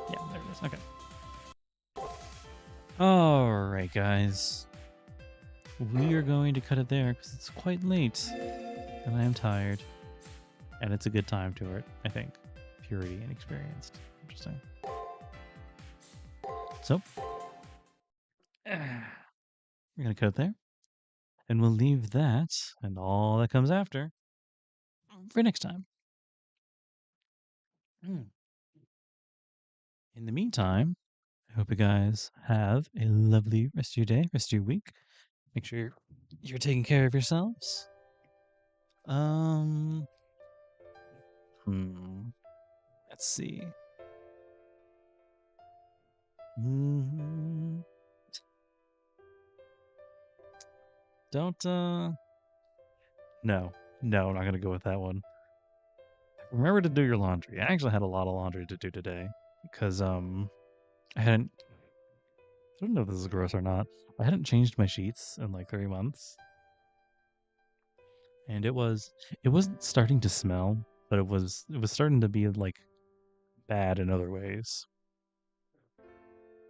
Yeah, there it is. Okay. Alright, guys. We are going to cut it there because it's quite late. And I am tired. And it's a good time to it, I think. Purity and experienced. Interesting. So, we're going to cut it there. And we'll leave that and all that comes after for next time. In the meantime, I hope you guys have a lovely rest of your day, rest of your week. Make sure you're taking care of yourselves. Let's see. Don't, No, I'm not going to go with that one. Remember to do your laundry. I actually had a lot of laundry to do today because, I hadn't, I don't know if this is gross or not. I hadn't changed my sheets in like 3 months. And it wasn't starting to smell, but it was starting to be like bad in other ways.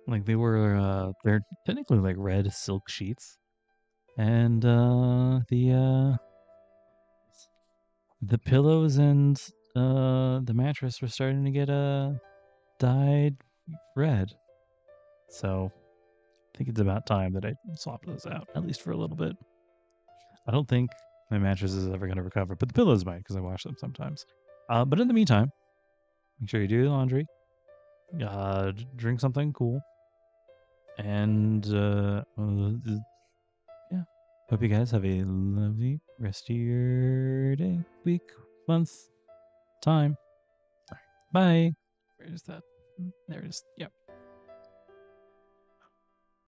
Like they're technically like red silk sheets. And the pillows and the mattress were starting to get dyed red. So I think it's about time that I swap those out, at least for a little bit. I don't think my mattress is ever going to recover, but the pillows might because I wash them sometimes. But in the meantime, make sure you do your laundry, drink something cool, and yeah. Hope you guys have a lovely rest of your day, week, month, time. All right, bye. Where is that? There it is. Yep.